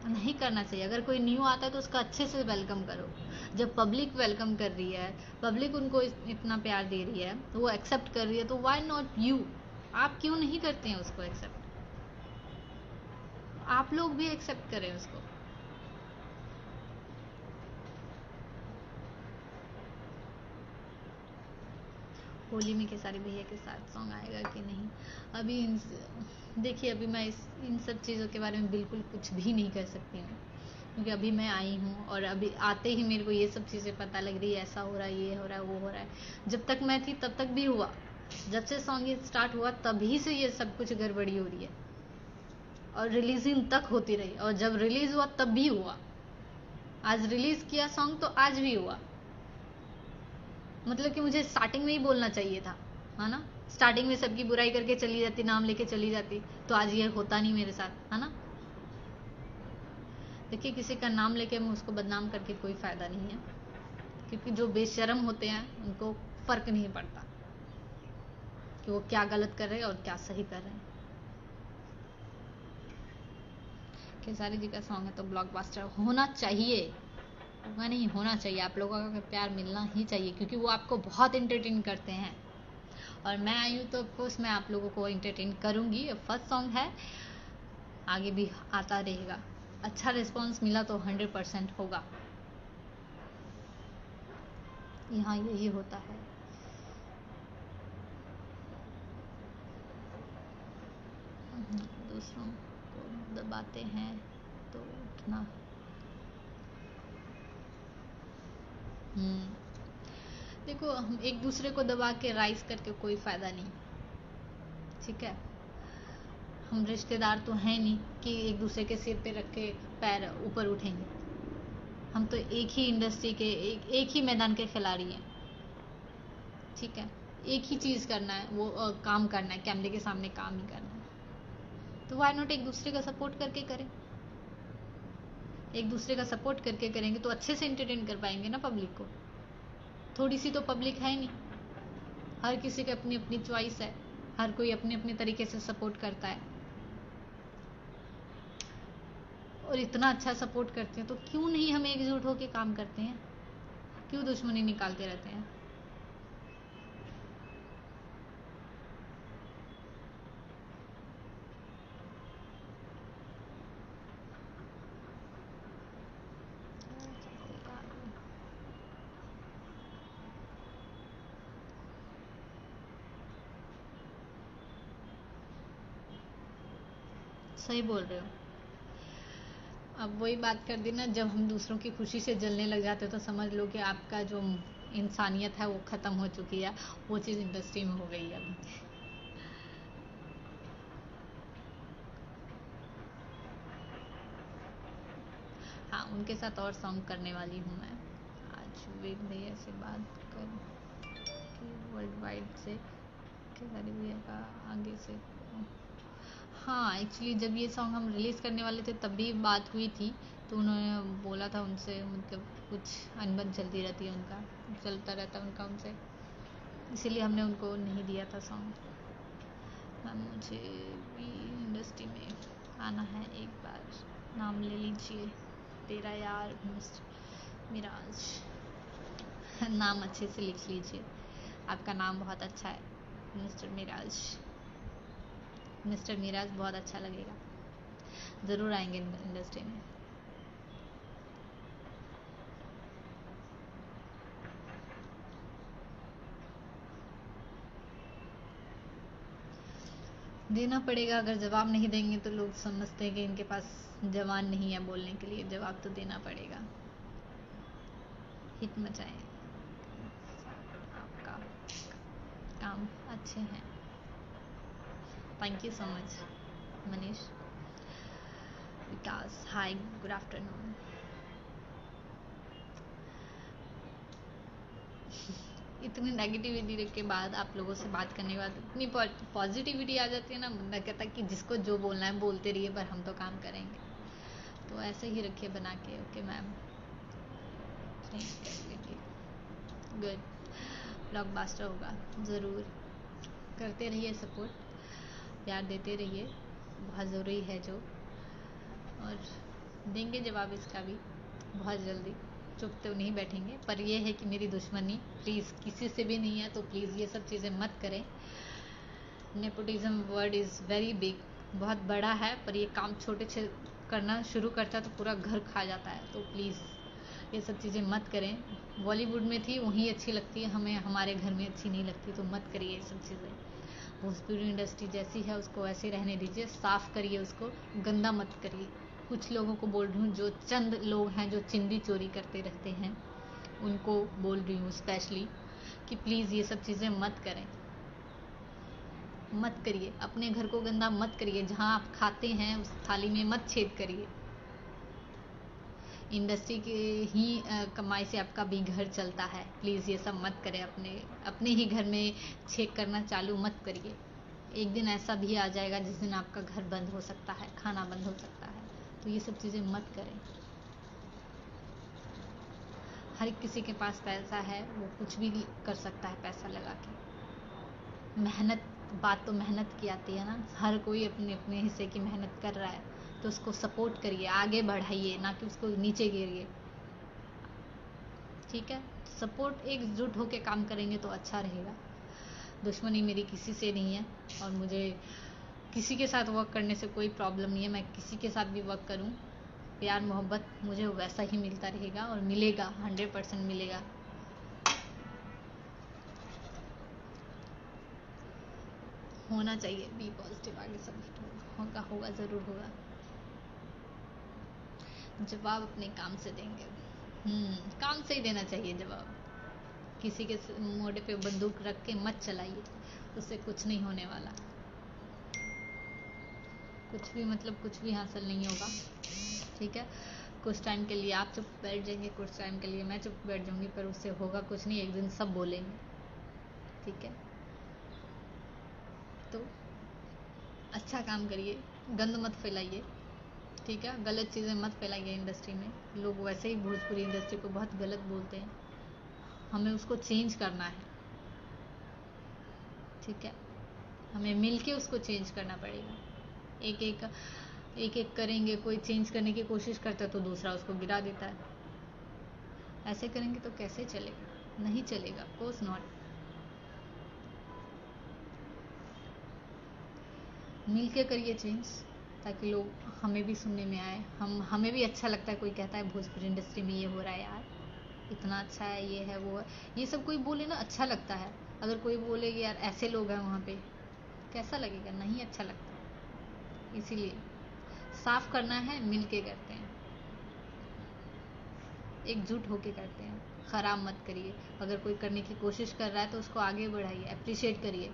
नहीं करना चाहिए। अगर कोई न्यू आता है तो उसका अच्छे से वेलकम करो। जब पब्लिक वेलकम कर रही है, पब्लिक उनको इतना प्यार दे रही है, तो वो एक्सेप्ट कर रही है, तो व्हाई नॉट यू? आप क्यों नहीं करते हैं उसको एक्सेप्ट? आप लोग भी एक्सेप्ट करें उसको। होली में खेसारी भैया के साथ सॉन्ग आएगा कि नहीं? अभी देखिए अभी मैं इन सब चीज़ों के बारे में बिल्कुल कुछ भी नहीं कर सकती हूँ, क्योंकि अभी मैं आई हूँ और अभी आते ही मेरे को ये सब चीज़ें पता लग रही है, ऐसा हो रहा है, ये हो रहा है, वो हो रहा है। जब तक मैं थी तब तक भी हुआ, जब से सॉन्ग ये स्टार्ट हुआ तभी से ये सब कुछ गड़बड़ी हो रही है, और रिलीजिंग तक होती रही, और जब रिलीज हुआ तब भी हुआ। आज रिलीज किया सॉन्ग तो आज भी हुआ। मतलब कि मुझे स्टार्टिंग में ही बोलना चाहिए था, है ना। स्टार्टिंग में सबकी बुराई करके चली जाती, नाम लेके चली जाती, तो आज ये होता नहीं मेरे साथ, है ना। देखिए, किसी का नाम लेके हम उसको बदनाम करके कोई फायदा नहीं है, क्योंकि जो बेशर्म होते हैं उनको फर्क नहीं पड़ता कि वो क्या गलत कर रहे हैं और क्या सही कर रहे हैं। खेसारी जी का सॉन्ग है तो ब्लॉकबस्टर होना चाहिए, होगा नहीं, होना चाहिए। आप लोगों का प्यार मिलना ही चाहिए, क्योंकि वो आपको बहुत एंटरटेन करते हैं, और मैं आई हूँ तो ऑफकोर्स मैं आप लोगों को एंटरटेन करूंगी। फर्स्ट सॉन्ग है, आगे भी आता रहेगा। अच्छा रिस्पॉन्स मिला तो 100% होगा। यहाँ यही होता है। दूसरों को दबाते हैं तो उठना। देखो, हम एक दूसरे को दबा के राइज करके कोई फायदा नहीं, ठीक है। हम रिश्तेदार तो हैं नहीं कि एक दूसरे के सिर पे रख के पैर ऊपर उठेंगे। हम तो एक ही इंडस्ट्री के, एक ही मैदान के खिलाड़ी हैं, ठीक है। एक ही चीज करना है, वो काम करना है, कैमरे के सामने काम ही करना है। तो व्हाई नॉट एक दूसरे का सपोर्ट करके करें। एक दूसरे का सपोर्ट करके करेंगे तो अच्छे से एंटरटेन कर पाएंगे ना पब्लिक को। थोड़ी सी तो पब्लिक है नहीं, हर किसी की अपनी अपनी चॉइस है, हर कोई अपने अपने तरीके से सपोर्ट करता है, और इतना अच्छा सपोर्ट करते हैं तो क्यों नहीं हम एकजुट होकर काम करते हैं, क्यों दुश्मनी निकालते रहते हैं। सही बोल रहे हो। अब वही बात कर दी ना, जब हम दूसरों की खुशी से जलने लग जाते हो तो समझ लो कि आपका जो इंसानियत है वो खत्म हो चुकी है। वो चीज़ इंडस्ट्री में हो गई है अभी। हाँ, उनके साथ और सॉन्ग करने वाली हूँ मैं। आज वेद भैया से बात कर वर्ल्ड वाइड से खेसारी भैया का आगे से। हाँ, एक्चुअली जब ये सॉन्ग हम रिलीज़ करने वाले थे तब भी बात हुई थी, तो उन्होंने बोला था उनसे, मतलब कुछ अनबन चलती रहती है उनका, चलता रहता है उनका उनसे, इसीलिए हमने उनको नहीं दिया था सॉन्ग। मैम, मुझे भी इंडस्ट्री में आना है, एक बार नाम ले लीजिए, तेरा यार मिस्टर मिराज। नाम अच्छे से लिख लीजिए, आपका नाम बहुत अच्छा है, मिस्टर मिराज। मिस्टर मिराज बहुत अच्छा लगेगा, ज़रूर आएंगे इंडस्ट्री में। देना पड़ेगा, अगर जवाब नहीं देंगे तो लोग समझते हैं कि इनके पास जवान नहीं है बोलने के लिए। जवाब तो देना पड़ेगा। हिट मचाएं, आपका काम अच्छे हैं। Thank you so much Manish. Vikas, hi, good afternoon. इतनी नेगेटिविटी के बाद, आप लोगों से बात करने के बाद इतनी पॉजिटिविटी आ जाती है ना, बंदा कहता है कि जिसको जो बोलना है बोलते रहिए, पर हम तो काम करेंगे। तो ऐसे ही रखिए बना के। Okay ma'am, good. ब्लॉकबस्टर होगा ज़रूर। करते रहिए सपोर्ट, प्यार देते रहिए, बहुत ज़रूरी है जो, और देंगे जवाब इसका भी बहुत जल्दी। चुप तो नहीं बैठेंगे, पर यह है कि मेरी दुश्मनी प्लीज़ किसी से भी नहीं है, तो प्लीज़ ये सब चीज़ें मत करें। Nepotism word is very big, बहुत बड़ा है, पर ये काम छोटे से करना शुरू करता है तो पूरा घर खा जाता है। तो प्लीज़ ये सब चीज़ें मत करें। बॉलीवुड में थी वहीं अच्छी लगती है हमें, हमारे घर में अच्छी नहीं लगती, तो मत करिए ये सब चीज़ें। भोजपुरी इंडस्ट्री जैसी है उसको वैसे रहने दीजिए, साफ़ करिए उसको, गंदा मत करिए। कुछ लोगों को बोल रही हूँ, जो चंद लोग हैं जो चिंदी चोरी करते रहते हैं, उनको बोल रही हूँ स्पेशली कि प्लीज़ ये सब चीज़ें मत करें। मत करिए, अपने घर को गंदा मत करिए, जहाँ आप खाते हैं उस थाली में मत छेद करिए। इंडस्ट्री के ही कमाई से आपका भी घर चलता है, प्लीज़ ये सब मत करें। अपने ही घर में छेद करना चालू मत करिए। एक दिन ऐसा भी आ जाएगा जिस दिन आपका घर बंद हो सकता है, खाना बंद हो सकता है, तो ये सब चीज़ें मत करें। हर किसी के पास पैसा है, वो कुछ भी कर सकता है पैसा लगा के। मेहनत, बात तो मेहनत की आती है ना, हर कोई अपने अपने हिस्से की मेहनत कर रहा है, तो उसको सपोर्ट करिए, आगे बढ़ाइए, ना कि उसको नीचे गिरिए। ठीक है, सपोर्ट एकजुट होकर काम करेंगे तो अच्छा रहेगा। दुश्मनी मेरी किसी से नहीं है, और मुझे किसी के साथ वर्क करने से कोई प्रॉब्लम नहीं है। मैं किसी के साथ भी वर्क करूं, प्यार मोहब्बत मुझे वैसा ही मिलता रहेगा और मिलेगा, 100% मिलेगा। होना चाहिए, बी पॉजिटिव, आगे सब होगा, होगा ज़रूर होगा। जवाब अपने काम से देंगे। काम से ही देना चाहिए जवाब। किसी के मोढ़े पे बंदूक रख के मत चलाइए, उससे कुछ नहीं होने वाला। कुछ भी मतलब कुछ भी हासिल नहीं होगा। ठीक है, कुछ टाइम के लिए आप चुप बैठ जाएंगे, कुछ टाइम के लिए मैं चुप बैठ जाऊंगी, पर उससे होगा कुछ नहीं, एक दिन सब बोलेंगे। ठीक है, तो अच्छा काम करिए, गंद मत फैलाइए। ठीक है, गलत चीज़ें मत फैलाइए इंडस्ट्री में। लोग वैसे ही भोजपुरी इंडस्ट्री को बहुत गलत बोलते हैं, हमें उसको चेंज करना है। ठीक है, हमें मिलके उसको चेंज करना पड़ेगा। एक एक करेंगे, कोई चेंज करने की कोशिश करता है तो दूसरा उसको गिरा देता है। ऐसे करेंगे तो कैसे चलेगा? नहीं चलेगा, कोर्स नॉट। मिलके करिए चेंज, ताकि लोग, हमें भी सुनने में आए, हमें भी अच्छा लगता है। कोई कहता है भोजपुरी इंडस्ट्री में ये हो रहा है यार, इतना अच्छा है, ये है वो है, ये सब कोई बोले ना अच्छा लगता है। अगर कोई बोले कि यार ऐसे लोग हैं वहाँ पे, कैसा लगेगा? नहीं अच्छा लगता। इसीलिए साफ करना है, मिल के करते हैं, एकजुट होके करते हैं। ख़राब मत करिए। अगर कोई करने की कोशिश कर रहा है तो उसको आगे बढ़ाइए, अप्रिशिएट करिए,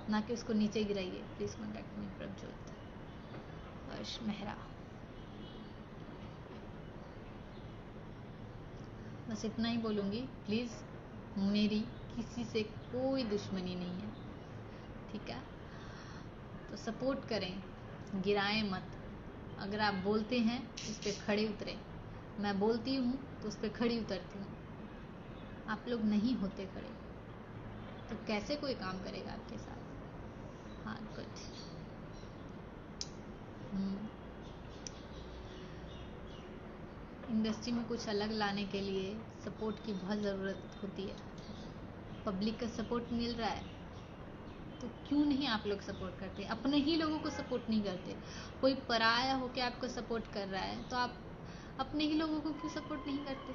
ना कि उसको नीचे गिराइए। प्लीज़ कॉन्टैक्ट मी प्रभजोत वर्ष मेहरा। बस इतना ही बोलूँगी। प्लीज़, मेरी किसी से कोई दुश्मनी नहीं है। ठीक है, तो सपोर्ट करें, गिराएं मत। अगर आप बोलते हैं उस पर खड़े उतरें। मैं बोलती हूँ तो उस पर खड़ी उतरती हूँ। आप लोग नहीं होते खड़े तो कैसे कोई काम करेगा आपके साथ? हाँ, गुड। इंडस्ट्री में कुछ अलग लाने के लिए सपोर्ट की बहुत ज़रूरत होती है। पब्लिक का सपोर्ट मिल रहा है तो क्यों नहीं आप लोग सपोर्ट करते? अपने ही लोगों को सपोर्ट नहीं करते। कोई पराया होके आपको सपोर्ट कर रहा है तो आप अपने ही लोगों को क्यों सपोर्ट नहीं करते?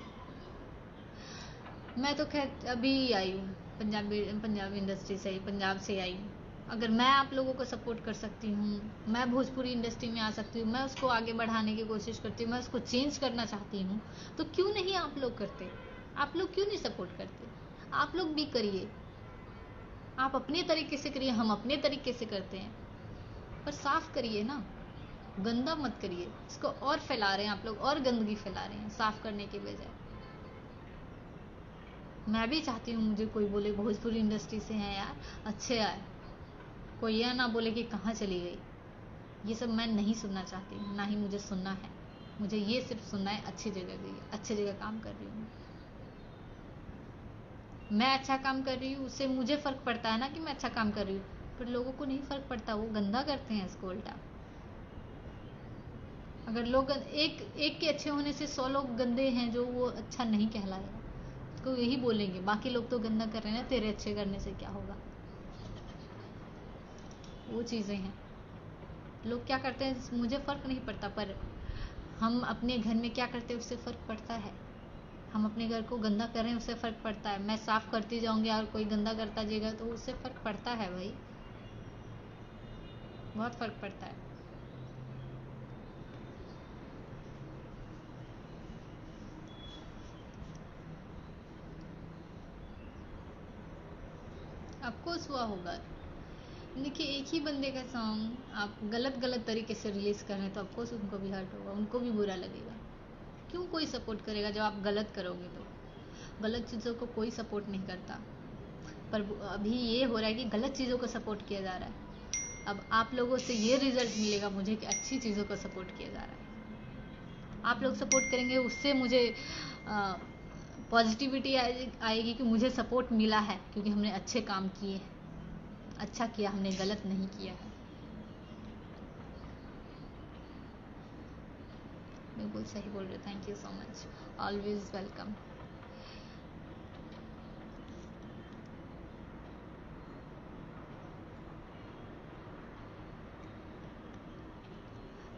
मैं तो खैर अभी आई हूँ, पंजाब इंडस्ट्री से, पंजाब से आई हूँ। अगर मैं आप लोगों को सपोर्ट कर सकती हूँ, मैं भोजपुरी इंडस्ट्री में आ सकती हूँ, मैं उसको आगे बढ़ाने की कोशिश करती हूँ, मैं उसको चेंज करना चाहती हूँ, तो क्यों नहीं आप लोग करते? आप लोग क्यों नहीं सपोर्ट करते? आप लोग भी करिए। आप अपने तरीके से करिए, हम अपने तरीके से करते हैं, पर साफ करिए ना, गंदा मत करिए। इसको और फैला रहे हैं आप लोग, और गंदगी फैला रहे हैं साफ करने के बजाय। मैं भी चाहती हूँ मुझे कोई बोले भोजपुरी इंडस्ट्री से हैं यार, अच्छे आए, कोई यह ना बोले कि कहाँ चली गई। ये सब मैं नहीं सुनना चाहती, ना ही मुझे सुनना है। मुझे ये सिर्फ सुनना है अच्छी जगह गई, अच्छी जगह काम कर रही हूँ, मैं अच्छा काम कर रही हूँ, उससे मुझे फ़र्क पड़ता है ना कि मैं अच्छा काम कर रही हूँ, पर लोगों को नहीं फ़र्क पड़ता, वो गंदा करते हैं इसको उल्टा। अगर लोग एक के अच्छे होने से 100 लोग गंदे हैं जो वो अच्छा नहीं कहलाएगा, उसको यही बोलेंगे बाकी लोग तो गंदा कर रहे हैं, तेरे अच्छे करने से क्या होगा। वो चीज़ें हैं, लोग क्या करते हैं मुझे फ़र्क नहीं पड़ता, पर हम अपने घर में क्या करते हैं उससे फ़र्क पड़ता है। हम अपने घर को गंदा कर रहे हैं उससे फ़र्क पड़ता है। मैं साफ़ करती जाऊंगी और कोई गंदा करता जाएगा तो उससे फ़र्क पड़ता है भाई, बहुत फ़र्क पड़ता है। अफकोर्स हुआ होगा, देखिए, एक ही बंदे का सॉन्ग आप गलत गलत तरीके से रिलीज कर रहे हैं तो ऑफकोर्स उनको भी हर्ट होगा, उनको भी बुरा लगेगा। क्यों कोई सपोर्ट करेगा जब आप गलत करोगे तो? गलत चीज़ों को कोई सपोर्ट नहीं करता। पर अभी ये हो रहा है कि गलत चीज़ों को सपोर्ट किया जा रहा है। अब आप लोगों से ये रिजल्ट मिलेगा मुझे कि अच्छी चीज़ों को सपोर्ट किया जा रहा है। आप लोग सपोर्ट करेंगे, उससे मुझे पॉजिटिविटी आएगी कि मुझे सपोर्ट मिला है क्योंकि हमने अच्छे काम किए हैं, अच्छा किया, हमने गलत नहीं किया है। बिल्कुल सही बोल रहे हो, thank you so much, always welcome.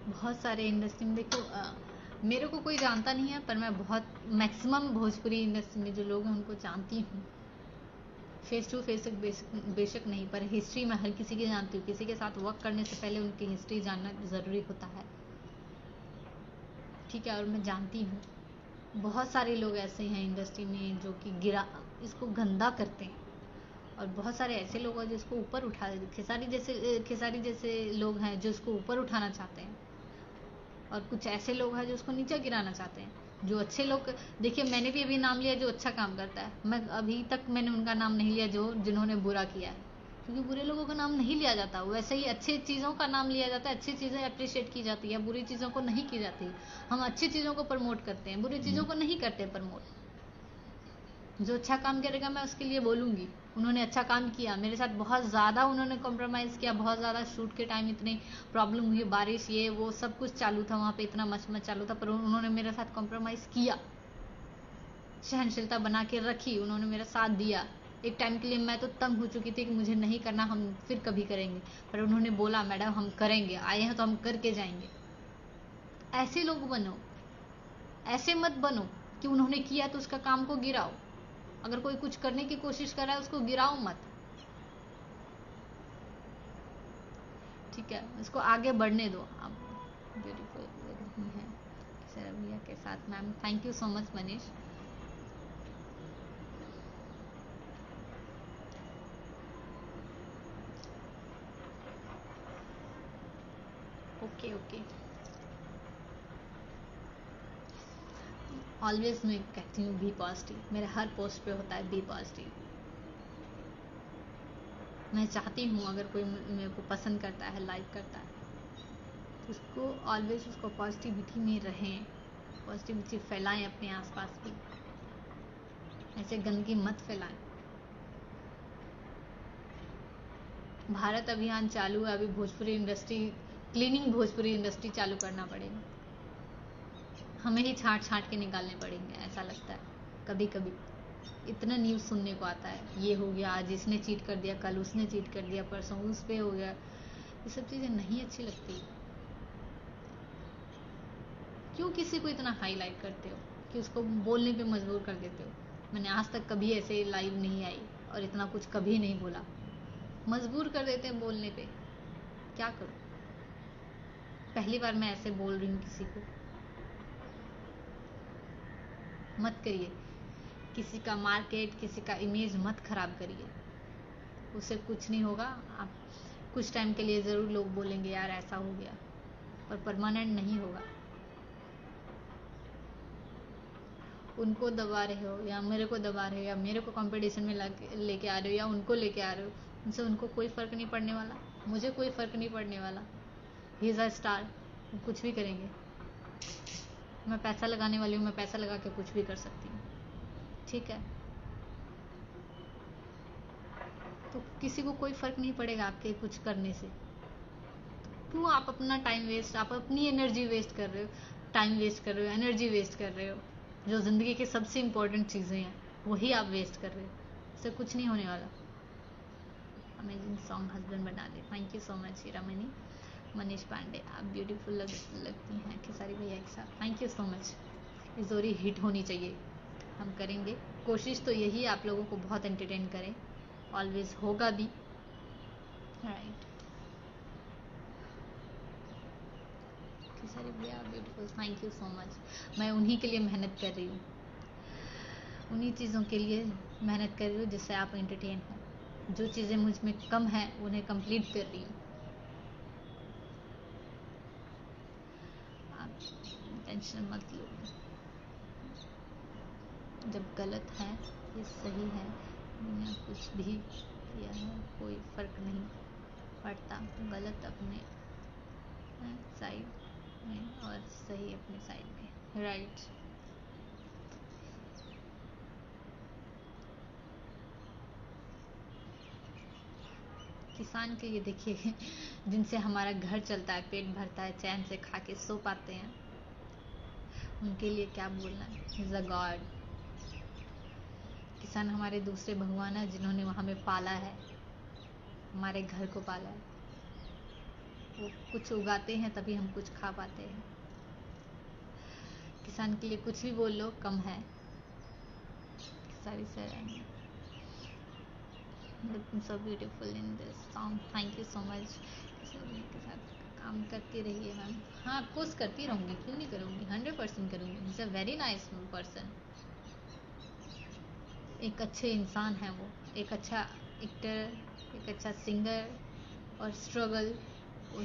बहुत सारे इंडस्ट्री में देखो, मेरे को कोई जानता नहीं है पर मैं बहुत मैक्सिमम भोजपुरी इंडस्ट्री में जो लोग हैं उनको जानती हूँ। फेस टू फेस बेशक नहीं, पर हिस्ट्री में हर किसी की जानती हूँ। किसी के साथ वर्क करने से पहले उनकी हिस्ट्री जानना ज़रूरी होता है, ठीक है। और मैं जानती हूँ बहुत सारे लोग ऐसे हैं इंडस्ट्री में जो कि गिरा इसको गंदा करते हैं, और बहुत सारे ऐसे लोग हैं जो इसको ऊपर उठा देते। खेसारी जैसे लोग हैं जो इसको ऊपर उठाना चाहते हैं, और कुछ ऐसे लोग हैं जो उसको नीचे गिराना चाहते हैं। जो अच्छे लोग, देखिए मैंने भी अभी नाम लिया जो अच्छा काम करता है, मैं अभी तक मैंने उनका नाम नहीं लिया जो जिन्होंने बुरा किया है, क्योंकि बुरे लोगों का नाम नहीं लिया जाता। वैसे ही अच्छी चीज़ों का नाम लिया जाता है, अच्छी चीज़ें अप्रिशिएट की जाती है, बुरी चीज़ों को नहीं की जाती। हम अच्छी चीज़ों को प्रमोट करते हैं, बुरी चीज़ों को नहीं करते प्रमोट। जो अच्छा काम करेगा मैं उसके लिए बोलूँगी। उन्होंने अच्छा काम किया, मेरे साथ बहुत ज़्यादा उन्होंने कॉम्प्रोमाइज़ किया, बहुत ज़्यादा शूट के टाइम इतनी प्रॉब्लम हुई, बारिश ये वो सब कुछ चालू था वहाँ पे, इतना मच चालू था, पर उन्होंने मेरे साथ कॉम्प्रोमाइज़ किया, सहनशीलता बना के रखी, उन्होंने मेरा साथ दिया। एक टाइम के लिए मैं तो तंग हो चुकी थी कि मुझे नहीं करना, हम फिर कभी करेंगे, पर उन्होंने बोला मैडम हम करेंगे, आए हैं तो हम करके जाएंगे। ऐसे लोग बनो, ऐसे मत बनो कि उन्होंने किया तो उसका काम को गिराओ। अगर कोई कुछ करने की कोशिश कर रहा है उसको गिराओ मत, ठीक है, उसको आगे बढ़ने दो। आप ब्यूटीफुल नहीं है सर भैया के साथ ma'am, thank you so much Manish. Okay okay, always मैं कहती हूँ बी पॉजिटिव, मेरे हर पोस्ट पे होता है बी पॉजिटिव। मैं चाहती हूँ अगर कोई मेरे को पसंद करता है, लाइक करता है, तो उसको ऑलवेज उसको पॉजिटिविटी में रहें, पॉजिटिविटी फैलाएं अपने आसपास भी, ऐसे गंदगी मत फैलाएं। भारत अभियान चालू है अभी, Bhojpuri industry cleaning, Bhojpuri industry चालू करना पड़ेगा, हमें ही छांट छांट के निकालने पड़ेंगे, ऐसा लगता है कभी कभी। इतना न्यूज़ सुनने को आता है, ये हो गया, आज इसने चीट कर दिया, कल उसने चीट कर दिया, परसों उस पे हो गया, ये सब चीज़ें नहीं अच्छी लगती। क्यों किसी को इतना हाईलाइट करते हो कि उसको बोलने पे मजबूर कर देते हो? मैंने आज तक कभी ऐसे लाइव नहीं आई और इतना कुछ कभी नहीं बोला, मजबूर कर देते हैं बोलने पे, क्या करूं? पहली बार मैं ऐसे बोल रही हूँ किसी को, मत करिए, किसी का मार्केट, किसी का इमेज मत खराब करिए, उससे कुछ नहीं होगा। आप कुछ टाइम के लिए ज़रूर लोग बोलेंगे यार ऐसा हो गया, पर परमानेंट नहीं होगा। उनको दबा रहे हो या मेरे को दबा रहे हो, या मेरे को कंपटीशन में लेके आ रहे हो, या उनको लेके आ रहे हो, उनसे उनको कोई फ़र्क नहीं पड़ने वाला, मुझे कोई फ़र्क नहीं पड़ने वाला। ही इज़ अ स्टार, कुछ भी करेंगे। मैं पैसा लगाने वाली हूँ, मैं पैसा लगा के कुछ भी कर सकती हूँ, ठीक है। तो किसी को कोई फ़र्क नहीं पड़ेगा आपके कुछ करने से। क्यों आप अपना टाइम वेस्ट, आप अपनी एनर्जी वेस्ट कर रहे हो, टाइम वेस्ट कर रहे हो, एनर्जी वेस्ट कर रहे हो, जो ज़िंदगी की सबसे इम्पोर्टेंट चीज़ें हैं वही आप वेस्ट कर रहे हो, इससे कुछ नहीं होने वाला। अमेजिंग सॉन्ग हस्बैंड बना दे, thank you so much Hiramani. Manish Pandey, आप ब्यूटीफुल लगती हैं खेसारी भैया के साथ, थैंक यू सो मच। ये जोड़ी हिट होनी चाहिए, हम करेंगे कोशिश, तो यही आप लोगों को बहुत एंटरटेन करें, ऑलवेज होगा भी, राइट। खेसारी भैया beautiful, thank you so much. मैं उन्हीं के लिए मेहनत कर रही हूँ, उन्हीं चीज़ों के लिए मेहनत कर रही हूँ जिससे आप एंटरटेन हो, जो चीज़ें मुझ में कम है उन्हें कंप्लीट कर रही हूँ। आप टेंशन मत लो, जब गलत है ये सही है, मैंने कुछ भी किया है कोई फर्क नहीं पड़ता। गलत अपने साइड में और सही अपने साइड में, राइट। किसान के लिए देखिए जिनसे हमारा घर चलता है, पेट भरता है, चैन से खा के सो पाते हैं, उनके लिए क्या बोलना है। Is a God. किसान हमारे दूसरे भगवान है जिन्होंने हमें पाला है, हमारे घर को पाला है। वो कुछ उगाते हैं तभी हम कुछ खा पाते हैं। किसान के लिए कुछ भी बोल लो कम है। सारी sir looking so beautiful in this song, thank you so much। के साथ काम करती रहिए मैम। हाँ, कोर्स करती रहूँगी, क्यों नहीं करूँगी, 100% करूँगी। Is a very nice person, एक अच्छे इंसान है वो, एक अच्छा एक्टर, एक अच्छा सिंगर। और स्ट्रगल,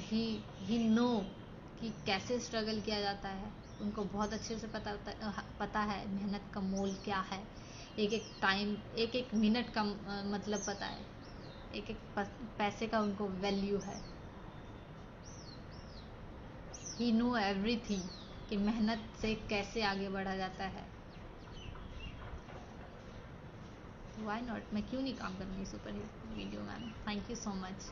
ही नो कि कैसे स्ट्रगल किया जाता है। उनको बहुत अच्छे से पता है मेहनत का मोल क्या है। एक एक टाइम, एक एक मिनट का मतलब पता है, एक एक पैसे का उनको वैल्यू है। ही नो एवरीथिंग कि मेहनत से कैसे आगे बढ़ा जाता है। व्हाई नॉट, मैं क्यों नहीं काम करूँगी super hit video ma'am, thank you so much.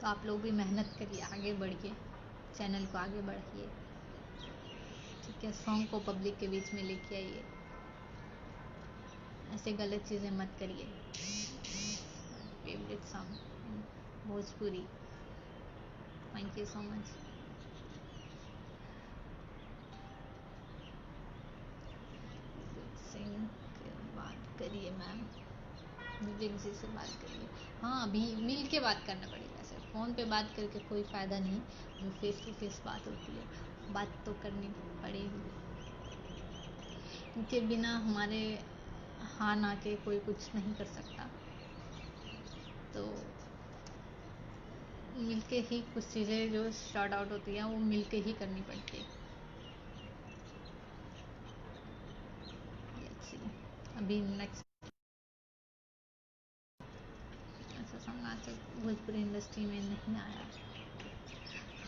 तो आप लोग भी मेहनत करिए, आगे बढ़िए, चैनल को आगे बढ़ाइए, ठीक है। सॉन्ग को पब्लिक के बीच में लेके आइए, ऐसे गलत चीज़ें मत करिए। Favourite song Bhojpuri, thank you so much. Singh बात करिए मैम, विवेक जी से बात करिए। हाँ, अभी मिल के बात करना पड़ेगा सर, फ़ोन पे बात करके कोई फ़ायदा नहीं। जो फेस टू फेस बात होती है, बात तो करनी पड़ेगी। इनके बिना हमारे हाँ ना के कोई कुछ नहीं कर सकता, तो मिलके ही कुछ चीज़ें जो शॉर्ट आउट होती हैं वो मिलके ही करनी पड़ती है। अभी नेक्स्ट ऐसा सॉन्ग आज तक भोजपुरी इंडस्ट्री में नहीं आया।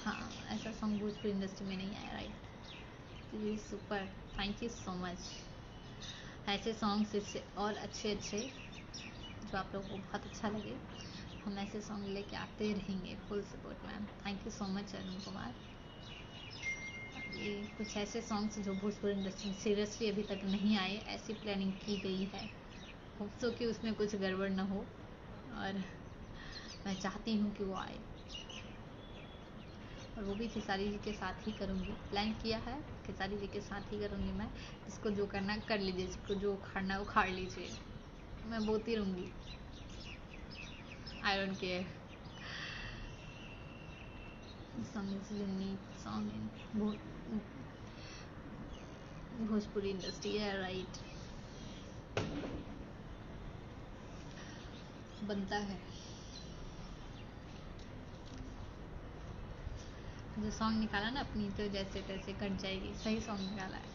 हाँ, ऐसा सॉन्ग भोजपुरी इंडस्ट्री में नहीं आया, राइट। जी super, thank you so much. ऐसे सॉन्ग्स इससे और अच्छे जो आप लोगों को बहुत अच्छा लगे, हम ऐसे सॉन्ग लेके आते रहेंगे। Full support ma'am, thank you so much Arun Kumar. ये कुछ ऐसे सॉन्ग्स जो भोजपुरी इंडस्ट्री में सीरियसली अभी तक नहीं आए, ऐसी प्लानिंग की गई है। होप सो कि उसमें कुछ गड़बड़ ना हो, और मैं चाहती हूँ कि वो आए, और वो भी खेसारी जी के साथ ही करूँगी। प्लान किया है, खेसारी जी के साथ ही करूँगी मैं। जिसको जो करना कर लीजिए, जिसको जो उखाड़ना उखाड़ लीजिए, मैं बोलती रहूँगी, आई don't care. Song is unique song in Bhojpuri industry है, राइट। बनता है। जो सॉन्ग निकाला ना अपनी, तो जैसे तैसे कट जाएगी, सही सॉन्ग निकाला है।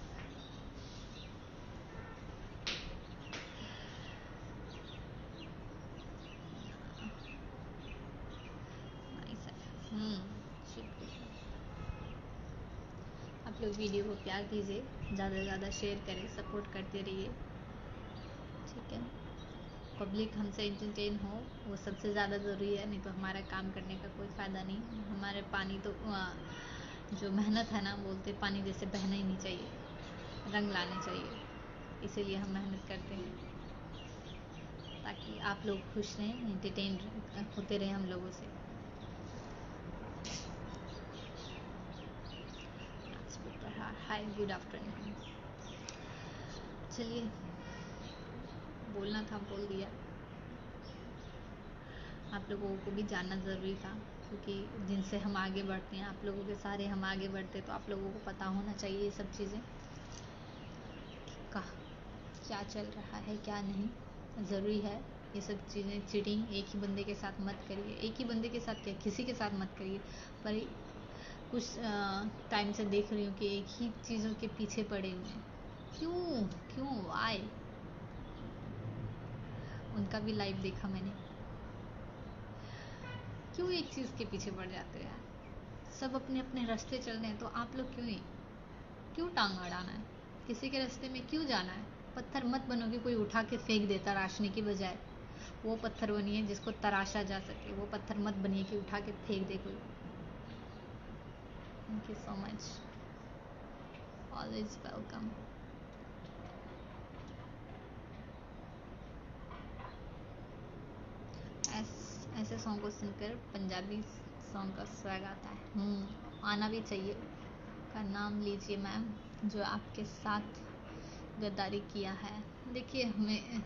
शुक्रिया। आप लोग वीडियो को प्यार दीजिए, ज़्यादा से ज़्यादा शेयर करें, सपोर्ट करते रहिए, ठीक है। पब्लिक हमसे एंटरटेन हो, वो सबसे ज़्यादा ज़रूरी है, नहीं तो हमारा काम करने का कोई फ़ायदा नहीं। हमारे पानी तो जो मेहनत है ना, बोलते पानी जैसे बहना ही नहीं चाहिए, रंग लाने चाहिए। इसीलिए हम मेहनत करते हैं, ताकि आप लोग खुश रहें, एंटरटेन होते रहें हम लोगों से। हाय, गुड आफ्टरनून। चलिए, बोलना था बोल दिया, आप लोगों को भी जानना ज़रूरी था। क्योंकि जिनसे हम आगे बढ़ते हैं, आप लोगों के सहारे हम आगे बढ़ते, तो आप लोगों को पता होना चाहिए ये सब चीज़ें क्या चल रहा है क्या नहीं। ज़रूरी है ये सब चीज़ें। चीटिंग एक ही बंदे के साथ मत करिए, एक ही बंदे के साथ क्या, किसी के साथ मत करिए। पर कुछ टाइम से देख रही हूँ कि एक ही चीज़ों के पीछे पड़े हुए हैं। क्यों क्यों आए? उनका भी लाइव देखा मैंने। क्यों एक चीज़ के पीछे पड़ जाते हैं? सब अपने अपने रास्ते चल रहे हैं, तो आप लोग क्यों टांग अड़ाना है? किसी के रास्ते में क्यों जाना है? पत्थर मत बनोगे कोई उठा के फेंक दे तराशने की बजाय। वो पत्थर बनिए जिसको तराशा जा सके। वो पत्थर मत बनिए कि उठा के फेंक दे कोई। Thank you so much, always welcome. ऐसे सॉन्ग को सुनकर पंजाबी सॉन्ग का स्वैग आता है। आना भी चाहिए। का नाम लीजिए मैम, जो आपके साथ गद्दारी किया है। देखिए, हमें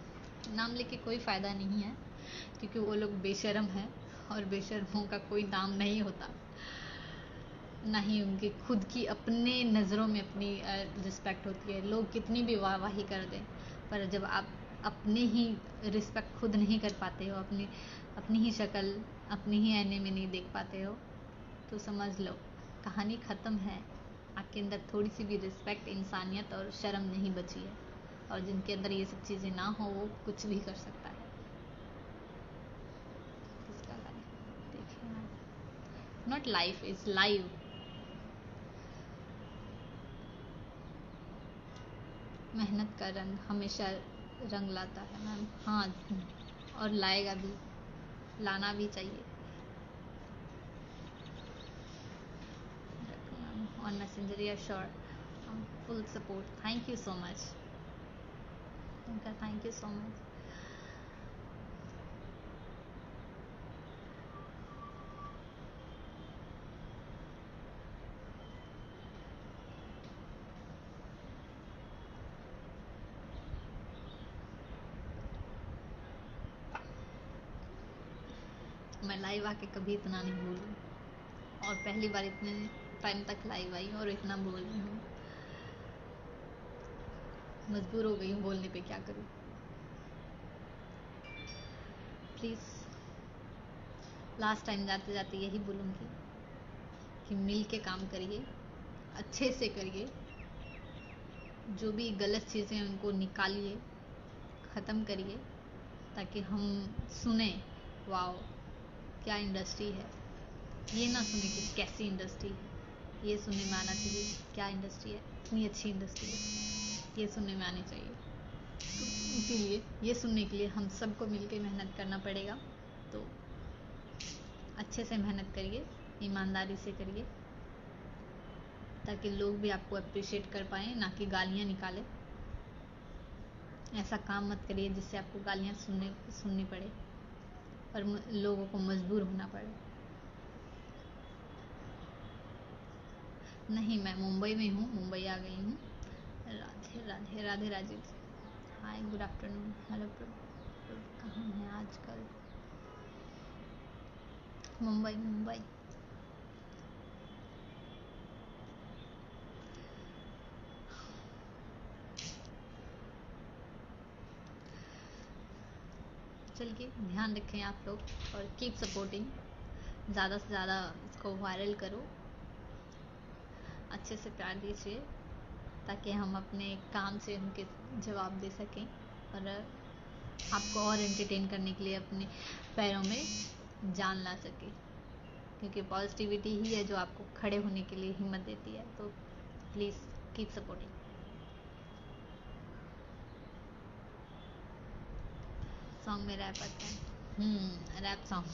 नाम लेके कोई फ़ायदा नहीं है, क्योंकि वो लोग बेशर्म हैं और बेशर्मों का कोई नाम नहीं होता। ना ही उनकी खुद की अपने नज़रों में अपनी रिस्पेक्ट होती है। लोग कितनी भी वाहवाही कर दें, पर जब आप अपने ही रिस्पेक्ट खुद नहीं कर पाते हो, अपनी ही शक्ल अपनी ही आईने में नहीं देख पाते हो, तो समझ लो कहानी ख़त्म है। आपके अंदर थोड़ी सी भी रिस्पेक्ट, इंसानियत और शर्म नहीं बची है। और जिनके अंदर ये सब चीज़ें ना हो, वो कुछ भी कर सकता है। किसका लाइफ देखिए ना, नॉट लाइफ इज लाइव। मेहनत का रंग हमेशा रंग लाता है मैम। हाँ, और लाएगा भी, लाना भी चाहिए। On Messenger, yeah, sure. Full support. Thank you so much. Thank you so much. मैं लाइव आके कभी इतना नहीं बोलूँ, और पहली बार इतने टाइम तक लाइव आई और इतना बोल रही हूँ। मजबूर हो गई हूँ बोलने पे, क्या करूँ। प्लीज़ लास्ट टाइम जाते जाते यही बोलूँगी कि मिल के काम करिए, अच्छे से करिए। जो भी गलत चीज़ें हैं उनको निकालिए, ख़त्म करिए, ताकि हम सुने वाओ क्या इंडस्ट्री है। ये ना सुने कि कैसी इंडस्ट्री है, ये सुनने में आना चाहिए क्या इंडस्ट्री है, इतनी अच्छी इंडस्ट्री है, ये सुनने में आनी चाहिए। तो इसीलिए ये सुनने के लिए हम सबको मिलकर मेहनत करना पड़ेगा। तो अच्छे से मेहनत करिए, ईमानदारी से करिए, ताकि लोग भी आपको अप्रिशिएट कर पाएँ, ना कि गालियाँ निकालें। ऐसा काम मत करिए जिससे आपको गालियाँ सुननी पड़े और लोगों को मजबूर होना पड़े। नहीं, मैं मुंबई में हूँ, मुंबई आ गई हूँ। राधे राधे राधे राधे। हाय, गुड आफ्टरनून। हेलो प्रभु, कहाँ हैं आजकल? मुंबई मुंबई। चलिए, ध्यान रखें आप लोग और कीप सपोर्टिंग। ज़्यादा से ज़्यादा इसको वायरल करो, अच्छे से प्यार दीजिए, ताकि हम अपने काम से उनके जवाब दे सकें और आपको और एंटरटेन करने के लिए अपने पैरों में जान ला सके। क्योंकि पॉजिटिविटी ही है जो आपको खड़े होने के लिए हिम्मत देती है। तो प्लीज़ कीप सपोर्टिंग। सॉन्ग में रैप आता है, रैप सॉन्ग।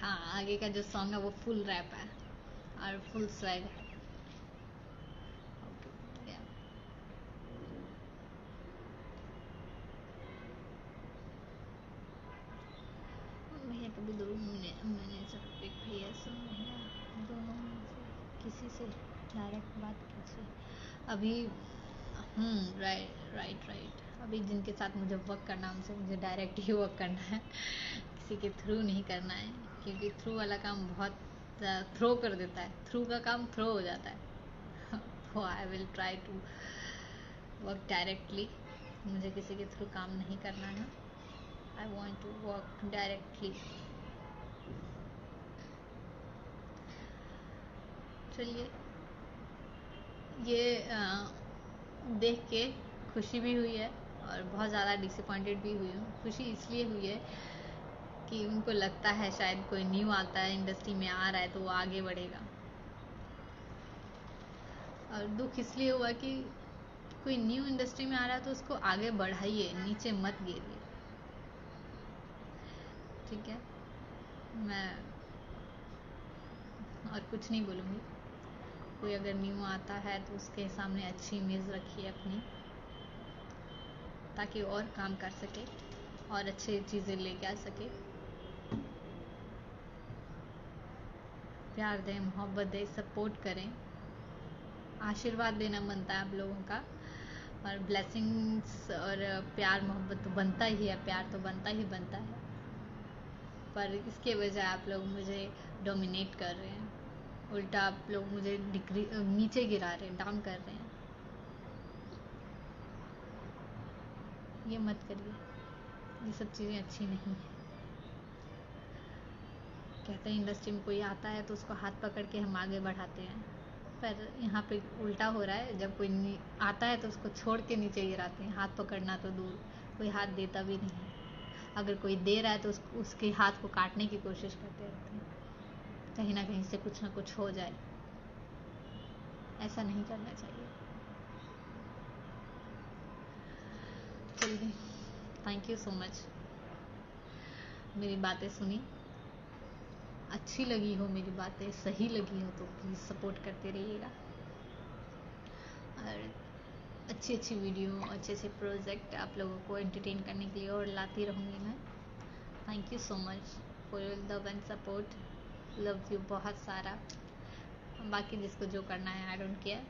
हाँ, आगे का जो सॉन्ग है वो फुल रैप है और फुल स्वैग है। भैया कभी मैंने सिर्फ एक भैया सुन भैया, दोनों में से किसी से डायरेक्ट बात कीजिए अभी। Right right right. अभी जिनके साथ मुझे वर्क करना है उनसे मुझे डायरेक्ट ही वर्क करना है, किसी के थ्रू नहीं करना है, क्योंकि थ्रू वाला काम बहुत थ्रो कर देता है, थ्रू का काम थ्रो हो जाता है। तो I will try to work directly. मुझे किसी के थ्रू काम नहीं करना है। I want to work directly. चलिए, ये देख के खुशी भी हुई है और बहुत ज़्यादा डिसअपॉइंटेड भी हुई हूँ। खुशी इसलिए हुई है कि उनको लगता है शायद कोई न्यू आता है, इंडस्ट्री में आ रहा है तो वो आगे बढ़ेगा, और दुख इसलिए हुआ कि कोई न्यू इंडस्ट्री में आ रहा है तो उसको आगे बढ़ाइए, नीचे मत गिरिए। ठीक है, मैं और कुछ नहीं बोलूँगी। कोई अगर न्यू आता है तो उसके सामने अच्छी इमेज रखिए अपनी, ताकि और काम कर सके और अच्छी चीज़ें लेके आ सके। प्यार दें, मोहब्बत दें, सपोर्ट करें, आशीर्वाद देना बनता है आप लोगों का, और ब्लेसिंग्स और प्यार मोहब्बत तो बनता ही है, प्यार तो बनता ही बनता है। पर इसके बजाय आप लोग मुझे डोमिनेट कर रहे हैं, उल्टा आप लोग मुझे नीचे गिरा रहे हैं, डाउन कर रहे हैं। ये मत करिए, ये सब चीज़ें अच्छी नहीं है। कहते हैं इंडस्ट्री में कोई आता है तो उसको हाथ पकड़ के हम आगे बढ़ाते हैं, पर यहाँ पे उल्टा हो रहा है। जब कोई आता है तो उसको छोड़ के नीचे गिराते हैं। हाथ पकड़ना तो दूर, कोई हाथ देता भी नहीं है। अगर कोई दे रहा है तो उसके हाथ को काटने की कोशिश करते रहते हैं, कहीं ना कहीं से कुछ ना कुछ हो जाए। ऐसा नहीं करना चाहिए। चलिए, थैंक यू सो मच। मेरी बातें सुनी, अच्छी लगी हो मेरी बातें, सही लगी हो तो प्लीज़ सपोर्ट करते रहिएगा, और अच्छी अच्छी वीडियो, अच्छे अच्छे प्रोजेक्ट आप लोगों को एंटरटेन करने के लिए और लाती रहूँगी मैं। Thank you so much for your love and support. Love you बहुत सारा। बाकी जिसको जो करना है, आई डोंट केयर।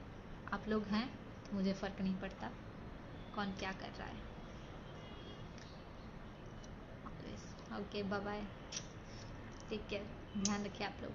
आप लोग हैं तो मुझे फ़र्क नहीं पड़ता कौन क्या कर रहा है। Okay, bye bye, take care, ध्यान रखिए आप लोग।